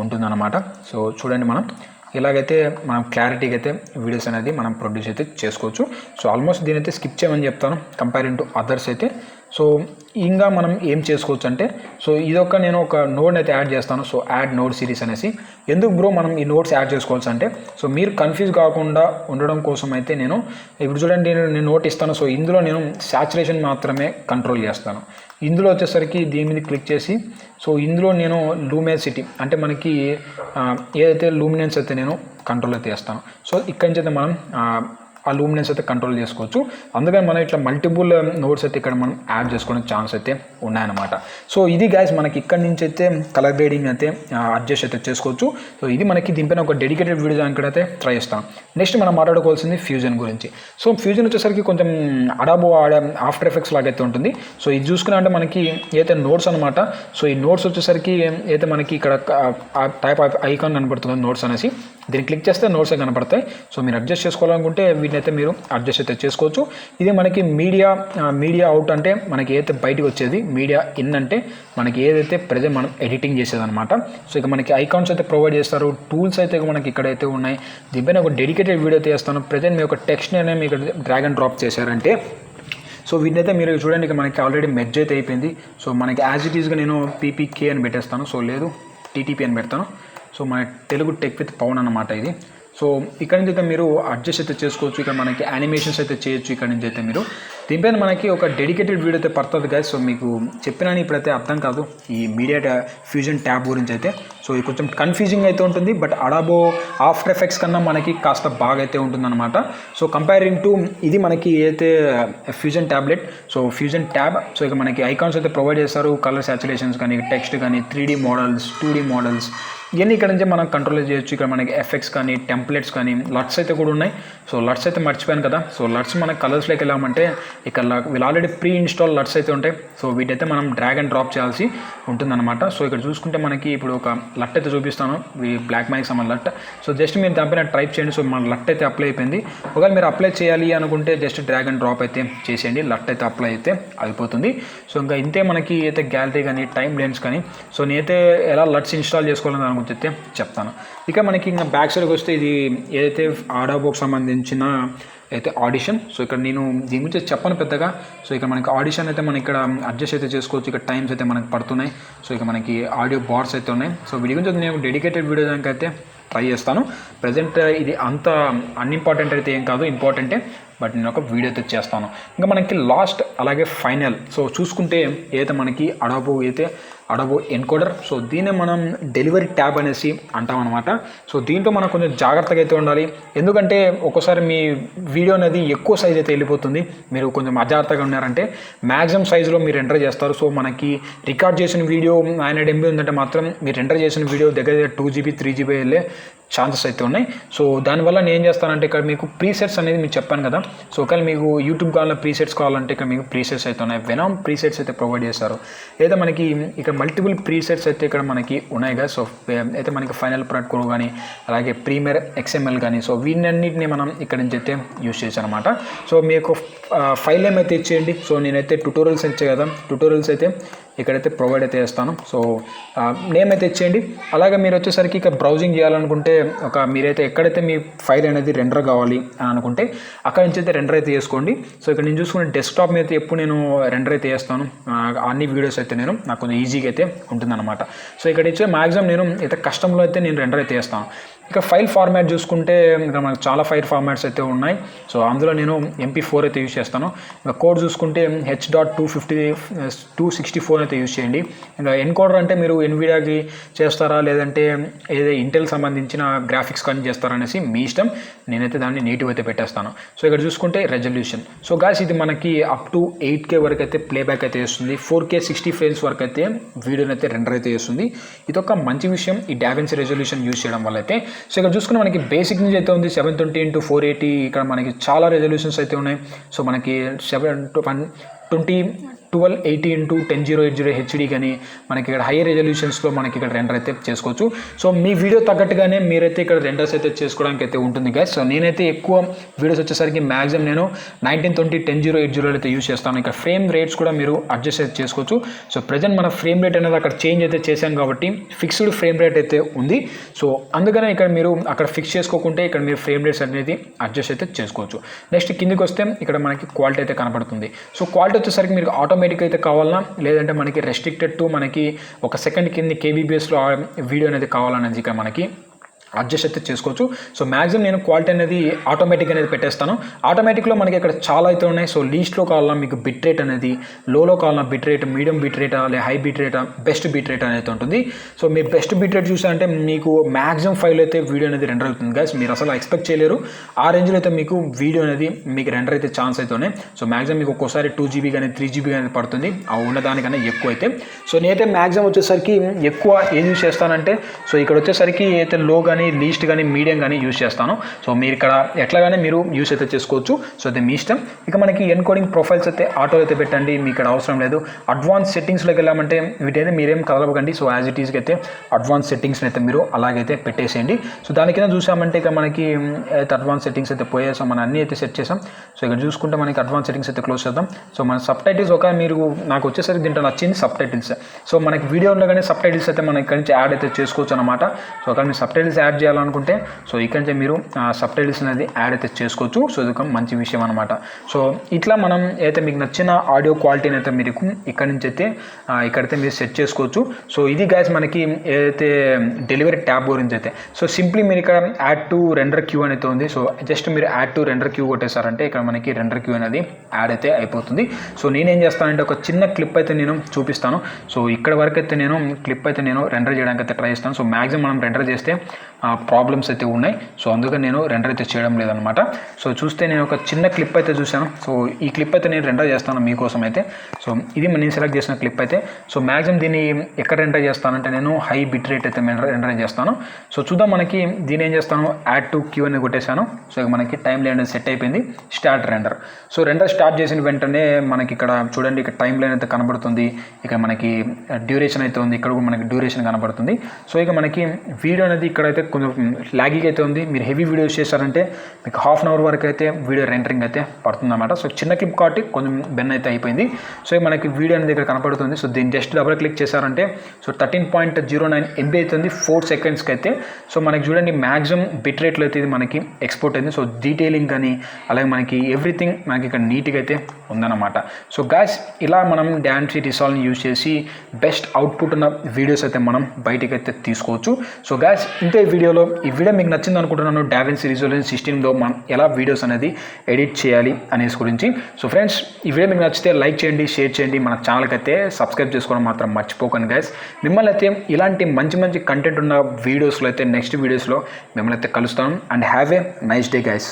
ఉంటుందన్నమాట. సో చూడండి, మనం ఇలాగైతే మనం క్లారిటీగా అయితే వీడియోస్ అనేది మనం ప్రొడ్యూస్ అయితే చేసుకోవచ్చు. సో ఆల్మోస్ట్ దీని అయితే స్కిప్ చేయమని చెప్తాను కంపేరింగ్ టు అదర్స్ అయితే. సో ఇంకా మనం ఏం చేసుకోవచ్చు అంటే, సో ఇదొక నేను ఒక నోడ్ అయితే యాడ్ చేస్తాను. సో యాడ్ నోడ్ సిరీస్ అనేసి. ఎందుకు బ్రో మనం ఈ నోట్స్ యాడ్ చేసుకోవచ్చు అంటే, సో మీరు కన్ఫ్యూజ్ కాకుండా ఉండడం కోసం అయితే నేను ఇప్పుడు చూడండి, నేను నోట్ ఇస్తాను. సో ఇందులో నేను సాచురేషన్ మాత్రమే కంట్రోల్ చేస్తాను. ఇందులో వచ్చేసరికి దీని మీద క్లిక్ చేసి, సో ఇందులో నేను లూమినసిటీ అంటే మనకి ఏదైతే లూమినెన్స్ అయితే నేను కంట్రోల్ అయితే చేస్తాను. సో ఇక్కడి నుంచి అయితే మనం ఆ లూమినెన్స్ అయితే కంట్రోల్ చేసుకోవచ్చు. అందుకని మనం ఇట్లా మల్టిపుల్ నోట్స్ అయితే ఇక్కడ మనం యాడ్ చేసుకోవడానికి ఛాన్స్ అయితే ఉన్నాయన్నమాట. సో ఇది గైస్ మనకి ఇక్కడి నుంచి అయితే కలర్ గ్రేడింగ్ అయితే అడ్జస్ట్ అయితే చేసుకోవచ్చు. సో ఇది మనకి దీనిపైన ఒక డెడికేటెడ్ వీడియో దానికైతే ట్రై చేస్తాం. నెక్స్ట్ మనం మాట్లాడుకోవాల్సింది ఫ్యూజన్ గురించి. సో ఫ్యూజన్ వచ్చేసరికి కొంచెం అడాబో ఆఫ్టర్ ఎఫెక్ట్స్ లాగైతే ఉంటుంది. సో ఇది చూసుకున్నా అంటే మనకి ఏదైతే నోట్స్ అనమాట. సో ఈ నోట్స్ వచ్చేసరికి అయితే మనకి ఇక్కడ టైప్ ఆఫ్ ఐకాన్ కనబడుతుంది నోట్స్ అనేసి. దీన్ని క్లిక్ చేస్తే నోట్స్ కనపడతాయి. సో మీరు అడ్జస్ట్ చేసుకోవాలనుకుంటే వీటిని అయితే మీరు అడ్జస్ట్ అయితే చేసుకోవచ్చు. ఇది మనకి మీడియా అవుట్ అంటే మనకి ఏదైతే బయటకు వచ్చేది, మీడియా ఇన్ అంటే మనకి ఏదైతే ప్రజెంట్ మనం ఎడిటింగ్ చేసేదన్నమాట. సో ఇక మనకి ఐకాన్స్ అయితే ప్రొవైడ్ చేస్తారు. టూల్స్ అయితే మనకి ఇక్కడైతే ఉన్నాయి. దీనిపైన ఒక డెడికేటెడ్ వీడియో అయితే చేస్తాను. ప్రజెంట్ మీ యొక్క టెక్స్ట్ని అనేది మీకు డ్రాగ్ అండ్ డ్రాప్ చేశారంటే, సో వీటినైతే మీరు చూడండి, ఇక మనకి ఆల్రెడీ మెర్జ్ అయితే అయిపోయింది. సో మనకి యాజ్ ఇట్ ఈస్గా నేను పీపీకే అని పెట్టేస్తాను. సో లేదు, టీటీపీ అని పెడతాను. సో మన తెలుగు టెక్ విత్ పవన్ అన్నమాట ఇది. సో ఇక్కడ నుంచి అయితే మీరు అడ్జస్ట్ అయితే చేసుకోవచ్చు. ఇక్కడ మనకి యానిమేషన్స్ అయితే చేయొచ్చు. ఇక్కడ నుంచి అయితే మీరు దీనిపైన మనకి ఒక డెడికేటెడ్ వీడియో అయితే పడుతుంది గైస్. సో మీకు చెప్పినా ఇప్పుడైతే అర్థం కాదు ఈ మీడియా ఫ్యూజన్ ట్యాబ్ గురించి అయితే. సో ఇది కొంచెం కన్ఫ్యూజింగ్ అయితే ఉంటుంది, బట్ అడాబో ఆఫ్టర్ ఎఫెక్ట్స్ కన్నా మనకి కాస్త బాగా అయితే ఉంటుందన్నమాట. సో కంపేరింగ్ టు ఇది మనకి ఏదైతే fusion tablet, so fusion tab. So ఇక మనకి ఐకాన్స్ అయితే ప్రొవైడ్ చేస్తారు. కలర్ సాచురేషన్స్ కానీ, టెక్స్ట్ కానీ, 3D మోడల్స్, 2D మోడల్స్, ఇవన్నీ ఇక్కడ నుంచి మనం కంట్రోల్ చేయొచ్చు. ఇక్కడ మనకి ఎఫెక్ట్స్ కానీ, టెంప్లెట్స్ కానీ, లట్స్ అయితే కూడా ఉన్నాయి. సో లట్స్ అయితే మర్చిపోయాను కదా. సో లట్స్ మనకి కలర్స్లోకి వెళ్ళామంటే ఇక్కడ వీళ్ళు ఆల్రెడీ ప్రీ ఇన్స్టాల్ లట్స్ అయితే ఉంటాయి. సో వీటైతే మనం డ్రాగ్ అండ్ డ్రాప్ చేయాల్సి ఉంటుందన్నమాట. సో ఇక్కడ చూసుకుంటే మనకి ఇప్పుడు ఒక లట్ అయితే చూపిస్తాను, బ్లాక్ మ్యాక్స్ అన్న లట్. సో జస్ట్ మీరు దానిపైన టైప్ చేయండి. సో మన లట్ అయితే అప్లై అయిపోయింది. ఒకవేళ మీరు అప్లై చేయాలి అనుకుంటే జస్ట్ డ్రాగ్ అండ్ డ్రాప్ అయితే చేసేయండి. లట్ అయితే అప్లై అయితే అయిపోతుంది. సో ఇంకా ఇంతే మనకి అయితే గ్యాలరీ కానీ, టైం లెన్స్ కానీ. సో నేనైతే ఎలా లట్స్ ఇన్స్టాల్ చేసుకోవాలని అనుకుంటే చెప్తాను. ఇక మనకి ఇంకా బ్యాక్ సైడ్కి వస్తే ఇది ఏదైతే అడాబోకి సంబంధించిన అయితే ఆడిషన్. సో ఇక్కడ నేను దీని గురించి చెప్పను పెద్దగా. సో ఇక్కడ మనకి ఆడిషన్ అయితే మనం ఇక్కడ అడ్జస్ట్ అయితే చేసుకోవచ్చు. ఇక్కడ టైమ్స్ అయితే మనకి పడుతున్నాయి. సో ఇక మనకి ఆడియో బార్స్ అయితే ఉన్నాయి. సో వీటి గురించి నేను డెడికేటెడ్ వీడియో దానికి అయితే ట్రై చేస్తాను. ప్రజెంట్ ఇది అంత అన్ఇంపార్టెంట్ అయితే ఏం కాదు, ఇంపార్టెంటే, బట్ నేను ఒక వీడియో అయితే చేస్తాను. ఇంకా మనకి లాస్ట్ అలాగే ఫైనల్. సో చూసుకుంటే ఏదైతే మనకి అడాబో ఎన్కోడర్. సో దీన్ని మనం డెలివరీ ట్యాబ్ అనేసి అంటాం అనమాట. సో దీంట్లో మనం కొంచెం జాగ్రత్తగా అయితే ఉండాలి. ఎందుకంటే ఒక్కోసారి మీ వీడియో అనేది ఎక్కువ సైజ్ అయితే వెళ్ళిపోతుంది. మీరు కొంచెం అజాగ్రత్తగా ఉన్నారంటే మ్యాక్సిమం సైజులో మీరు ఎంటర్ చేస్తారు. సో మనకి రికార్డ్ చేసిన వీడియో 900 MB ఉందంటే మాత్రం మీరు ఎంటర్ చేసిన వీడియో దగ్గర 2 GB 3 GB వెళ్ళే ఛాన్సెస్ అయితే ఉన్నాయి. సో దానివల్ల నేను ఏం చేస్తానంటే ఇక్కడ మీకు ప్రీసెట్స్ అనేది మీకు చెప్పాను కదా. సో ఒకవేళ మీకు యూట్యూబ్ కావాలన్నా ప్రీసెట్స్ కావాలంటే ఇక్కడ మీకు ప్రీసెట్స్ అయితే ఉన్నాయి. వెనామ్ ప్రీసెట్స్ అయితే ప్రొవైడ్ చేస్తారు. లేదా మనకి ఇక్కడ మల్టిపుల్ ప్రీసెట్స్ అయితే ఇక్కడ మనకి ఉన్నాయి కదా. సో అయితే మనకి ఫైనల్ ప్రొడక్ట్ కూడా కానీ, అలాగే ప్రీమియర్ XML కానీ, సో వీటన్నిటిని మనం ఇక్కడ నుంచి అయితే యూస్ చేసాను అనమాట. సో మీకు ఫైల్ నేమ్ అయితే ఇచ్చేయండి. సో నేనైతే ట్యూటోరియల్స్ ఇచ్చే కదా, ట్యూటోరియల్స్ అయితే ఇక్కడైతే ప్రొవైడ్ అయితే చేస్తాను. సో నేమ్ అయితే ఇచ్చేయండి. అలాగే మీరు వచ్చేసరికి ఇక బ్రౌజింగ్ చేయాలనుకుంటే మీరైతే ఎక్కడైతే మీ ఫైల్ అనేది రెండర్ కావాలి అని అనుకుంటే అక్కడ నుంచి అయితే రెండర్ అయితే చేసుకోండి. సో ఇక్కడ నేను చూసుకునే డెస్క్టాప్ మీద అయితే ఎప్పుడు నేను రెండర్ అయితే చేస్తాను. అన్ని వీడియోస్ అయితే నాకు కొంచెం ఈజీగా అయితే ఉంటుందన్నమాట. సో ఇక్కడ ఇచ్చే మ్యాక్సిమం నేను అయితే కస్టమ్లో అయితే నేను రెండర్ అయితే చేస్తాను. ఇక ఫైల్ ఫార్మాట్ చూసుకుంటే ఇక్కడ మనకు చాలా ఫైల్ ఫార్మాట్స్ అయితే ఉన్నాయి. సో అందులో నేను MP4 అయితే యూజ్ చేస్తాను. ఇంకా కోడ్ చూసుకుంటే H.264 అయితే యూజ్ చేయండి. ఇంకా ఎన్కోడర్ అంటే మీరు ఎన్విడియాకి చేస్తారా లేదంటే ఏదో ఇంటెల్ సంబంధించిన గ్రాఫిక్స్ కానీ చేస్తారా అనేసి మీ ఇష్టం. నేనైతే దాన్ని నేటివ్ అయితే పెట్టేస్తాను. సో ఇక్కడ చూసుకుంటే రెజల్యూషన్. సో గాయ్స్ ఇది మనకి అప్ టు 8K వరకు అయితే ప్లేబ్యాక్ అయితే చేస్తుంది. 4K 60 ఫ్రేమ్స్ వరకు అయితే వీడియోని అయితే రెండర్ అయితే చేస్తుంది. ఇదొక మంచి విషయం ఈ DaVinci రెజల్యూషన్ యూజ్ చేయడం వల్ల అయితే. సో ఇక్కడ చూసుకున్న మనకి బేసిక్ నుంచి అయితే ఉంది 720x480. ఇక్కడ మనకి చాలా రెజల్యూషన్స్ అయితే ఉన్నాయి. సో మనకి 720 1280x10080 హెచ్డి కానీ మనకి ఇక్కడ హై రెజల్యూషన్స్లో మనకి ఇక్కడ రెండర్ అయితే చేసుకోవచ్చు. సో మీ వీడియో తగ్గట్టుగానే మీరైతే ఇక్కడ రెండర్స్ అయితే చేసుకోవడానికి అయితే ఉంటుంది గైస్. సో నేనైతే ఎక్కువ వీడియోస్ వచ్చేసరికి మ్యాక్సిమం నేను 1920x1080 అయితే యూస్ చేస్తాను. ఇక్కడ ఫ్రేమ్ రేట్స్ కూడా మీరు అడ్జస్ట్ అయితే చేసుకోవచ్చు. సో ప్రజెంట్ మన ఫ్రేమ్ రేట్ అనేది అక్కడ చేంజ్ అయితే చేశాం కాబట్టి ఫిక్స్డ్ ఫ్రేమ్ రేట్ అయితే ఉంది. సో అందుకనే ఇక్కడ మీరు అక్కడ ఫిక్స్ చేసుకోకుంటే ఇక్కడ మీరు ఫ్రేమ్ రేట్స్ అనేది అడ్జస్ట్ అయితే చేసుకోవచ్చు. నెక్స్ట్ కిందికి వస్తే ఇక్కడ మనకి క్వాలిటీ అయితే కనపడుతుంది. సో క్వాలిటీ వచ్చేసరికి మీరు ఆటోమేటిక్ అయితే కావాలన్నా లేదంటే మనకి రెస్ట్రిక్టెడ్ టు మనకి ఒక సెకండ్ కింద కేబీబీఎస్లో వీడియో అనేది కావాలనేది ఇక్కడ మనకి అడ్జస్ట్ అయితే చేసుకోవచ్చు. సో మ్యాక్సిమం నేను క్వాలిటీ అనేది ఆటోమేటిక్ అనేది పెట్టేస్తాను. ఆటోమేటిక్లో మనకి ఇక్కడ చాలా అయితే ఉన్నాయి. సో లీస్ట్లో కావాలన్నా మీకు బిట్ రేట్ అనేది, లోలో కావాలన్నా బిట్ రేట్, మీడియం బిట్ రేటా లేదా హై బిట్ రేటా, బెస్ట్ బిట్ రేట్ అనేది ఉంటుంది. సో మీరు బెస్ట్ బిట్ రేట్ చూసారంటే మీకు మ్యాక్సిమం ఫైల్ అయితే వీడియో అనేది రెండర్ అవుతుంది గైస్. మీరు అసలు ఎక్స్పెక్ట్ చేయలేరు ఆ రేంజ్లో అయితే మీకు వీడియో అనేది మీకు రెండర్ అయితే ఛాన్స్ అయితే ఉన్నాయి. సో మ్యాక్సిమం మీకు ఒక్కోసారి 2GB కానీ 3GB కానీ పడుతుంది ఆ ఉన్నదానికన్నా ఎక్కువ అయితే. సో నేనైతే మ్యాక్సిమం వచ్చేసరికి ఎక్కువ ఏం యూస్ చేస్తానంటే సో ఇక్కడ వచ్చేసరికి అయితే లో కానీ లీస్ట్ కానీ మీడియం కానీ యూస్ చేస్తాను. సో మీరు ఇక్కడ ఎట్లాగానే మీరు యూస్ అయితే చేసుకోవచ్చు. సో అది మీ ఇష్టం. ఇక మనకి ఎన్కోడింగ్ ప్రొఫైల్స్ అయితే ఆటో అయితే పెట్టండి, మీకు ఇక్కడ అవసరం లేదు. అడ్వాన్స్ సెట్టింగ్స్లోకి వెళ్ళామంటే వీటైతే మీరేం కదలవకండి. సో యాజ్ ఇట్ ఈస్కి అయితే అడ్వాన్స్ సెట్టింగ్స్ని అయితే మీరు అలాగైతే పెట్టేసేయండి. సో దాని కింద చూసామంటే ఇక మనకి అయితే అడ్వాన్స్ సెట్టింగ్స్ అయితే పోయేసాం, మనం అన్నీ అయితే సెట్ చేసాం. సో ఇక్కడ చూసుకుంటే మనకి అడ్వాన్స్ సెట్టింగ్స్ అయితే క్లోజ్ చేద్దాం. సో మన సబ్ టైటిల్స్ ఒక మీరు నాకు వచ్చేసరికి దీంట్లో నచ్చింది సబ్ టైటిల్స్. సో మనకి వీడియోలో కానీ సబ్ టైటిల్స్ అయితే మనం ఇక్కడ నుంచి యాడ్ అయితే చేసుకోవచ్చు అనమాట. సో అక్కడ మీరు సబ్ టైటిల్స్ యాడ్ చేయాలనుకుంటే సో ఇక్కడ నుంచి మీరు సబ్ టైటిల్స్ అనేది యాడ్ అయితే చేసుకోవచ్చు. సో ఇది ఒక మంచి విషయం అనమాట. సో ఇట్లా మనం అయితే మీకు నచ్చిన ఆడియో క్వాలిటీని అయితే మీరు ఇక్కడ నుంచి అయితే ఇక్కడైతే మీరు సెట్ చేసుకోవచ్చు. సో ఇది గైస్ మనకి ఏదైతే డెలివరీ ట్యాబ్ గురించి అయితే. సో సింప్లీ మీరు ఇక్కడ యాడ్ టు రెండర్ క్యూ అనేది ఉంది. సో జస్ట్ మీరు యాడ్ టు రెండర్ క్యూ కొట్టేశారంటే ఇక్కడ మనకి రెండర్ క్యూ అనేది యాడ్ అయితే అయిపోతుంది. సో నేనేం చేస్తానంటే ఒక చిన్న క్లిప్ అయితే నేను చూపిస్తాను. సో ఇక్కడ వరకు అయితే నేను క్లిప్ అయితే నేను రెండర్ చేయడానికి అయితే ట్రై చేస్తాను. సో మ్యాక్సిమం మనం రెండర్ చేస్తే ప్రాబ్లమ్స్ అయితే ఉన్నాయి. సో అందుకని నేను రెండర్ అయితే చేయడం లేదనమాట. సో చూస్తే నేను ఒక చిన్న క్లిప్ అయితే చూశాను. సో ఈ క్లిప్ అయితే నేను రెండర్ చేస్తాను మీకోసం అయితే. సో ఇది నేను సెలెక్ట్ చేసిన క్లిప్ అయితే. సో మ్యాక్సిమం దీన్ని ఎక్కడ రెండర్ చేస్తానంటే నేను హై బిట్ రేట్ అయితే రెండర్ చేస్తాను. సో చూద్దాం మనకి దీని ఏం చేస్తాను యాడ్ టు క్యూ అని కొట్టేశాను. సో ఇక మనకి టైం లైన్ అనేది సెట్ అయిపోయింది. Start render. So render start చేసిన వెంటనే మనకి ఇక్కడ చూడండి ఇక్కడ టైం లైన్ అయితే కనబడుతుంది. ఇక మనకి డ్యూరేషన్ అయితే ఉంది. ఇక్కడ కూడా మనకి డ్యూరేషన్ కనబడుతుంది. సో ఇక మనకి వీడియో అనేది ఇక్కడైతే కొంచెం లాగీగా అయితే ఉంది. మీరు హెవీ వీడియోస్ చేశారంటే మీకు ½ అవర్ వరకు అయితే వీడియో రెండరింగ్ అయితే పడుతుంది అన్నమాట. సో చిన్న క్లిప్ కాబట్టి కొంచెం బెన్ అయితే అయిపోయింది. సో మనకి వీడియో అనేది ఇక్కడ కనపడుతుంది. సో దీన్ని జస్ట్ డబుల్ క్లిక్ చేశారంటే సో 13.09 MB అవుతుంది 4 సెకండ్స్కి అయితే. సో మనకి చూడండి మ్యాక్సిమం బిట్ రేట్లో అయితే ఇది మనకి ఎక్స్పోర్ట్ అయింది. సో డీటెయిలింగ్ కానీ అలాగే మనకి ఎవ్రీథింగ్ మనకి ఇక్కడ నీట్గా అయితే ఉందన్నమాట. సో గాయ్స్ ఇలా మనం డాన్సీ రిసాల్వ్ని యూజ్ చేసి బెస్ట్ అవుట్పుట్ ఉన్న వీడియోస్ అయితే మనం బయటికి అయితే తీసుకోవచ్చు. సో గాయ్స్ ఇంతే ఈ వీడియో మీకు నచ్చింది అనుకుంటున్నాను. డావిన్సీ రిజాల్వ్ 16లో మనం ఎలా వీడియోస్ అనేది ఎడిట్ చేయాలి అనేసి గురించి. సో ఫ్రెండ్స్ ఈ వీడియో మీకు నచ్చితే లైక్ చేయండి, షేర్ చేయండి, మన ఛానల్కి అయితే సబ్స్క్రైబ్ చేసుకోవడం మాత్రం మర్చిపోకండి గైస్. మిమ్మల్ని అయితే ఇలాంటి మంచి మంచి కంటెంట్ ఉన్న వీడియోస్లో అయితే నెక్స్ట్ వీడియోస్లో మిమ్మల్ని అయితే కలుస్తాను. And have a nice day guys.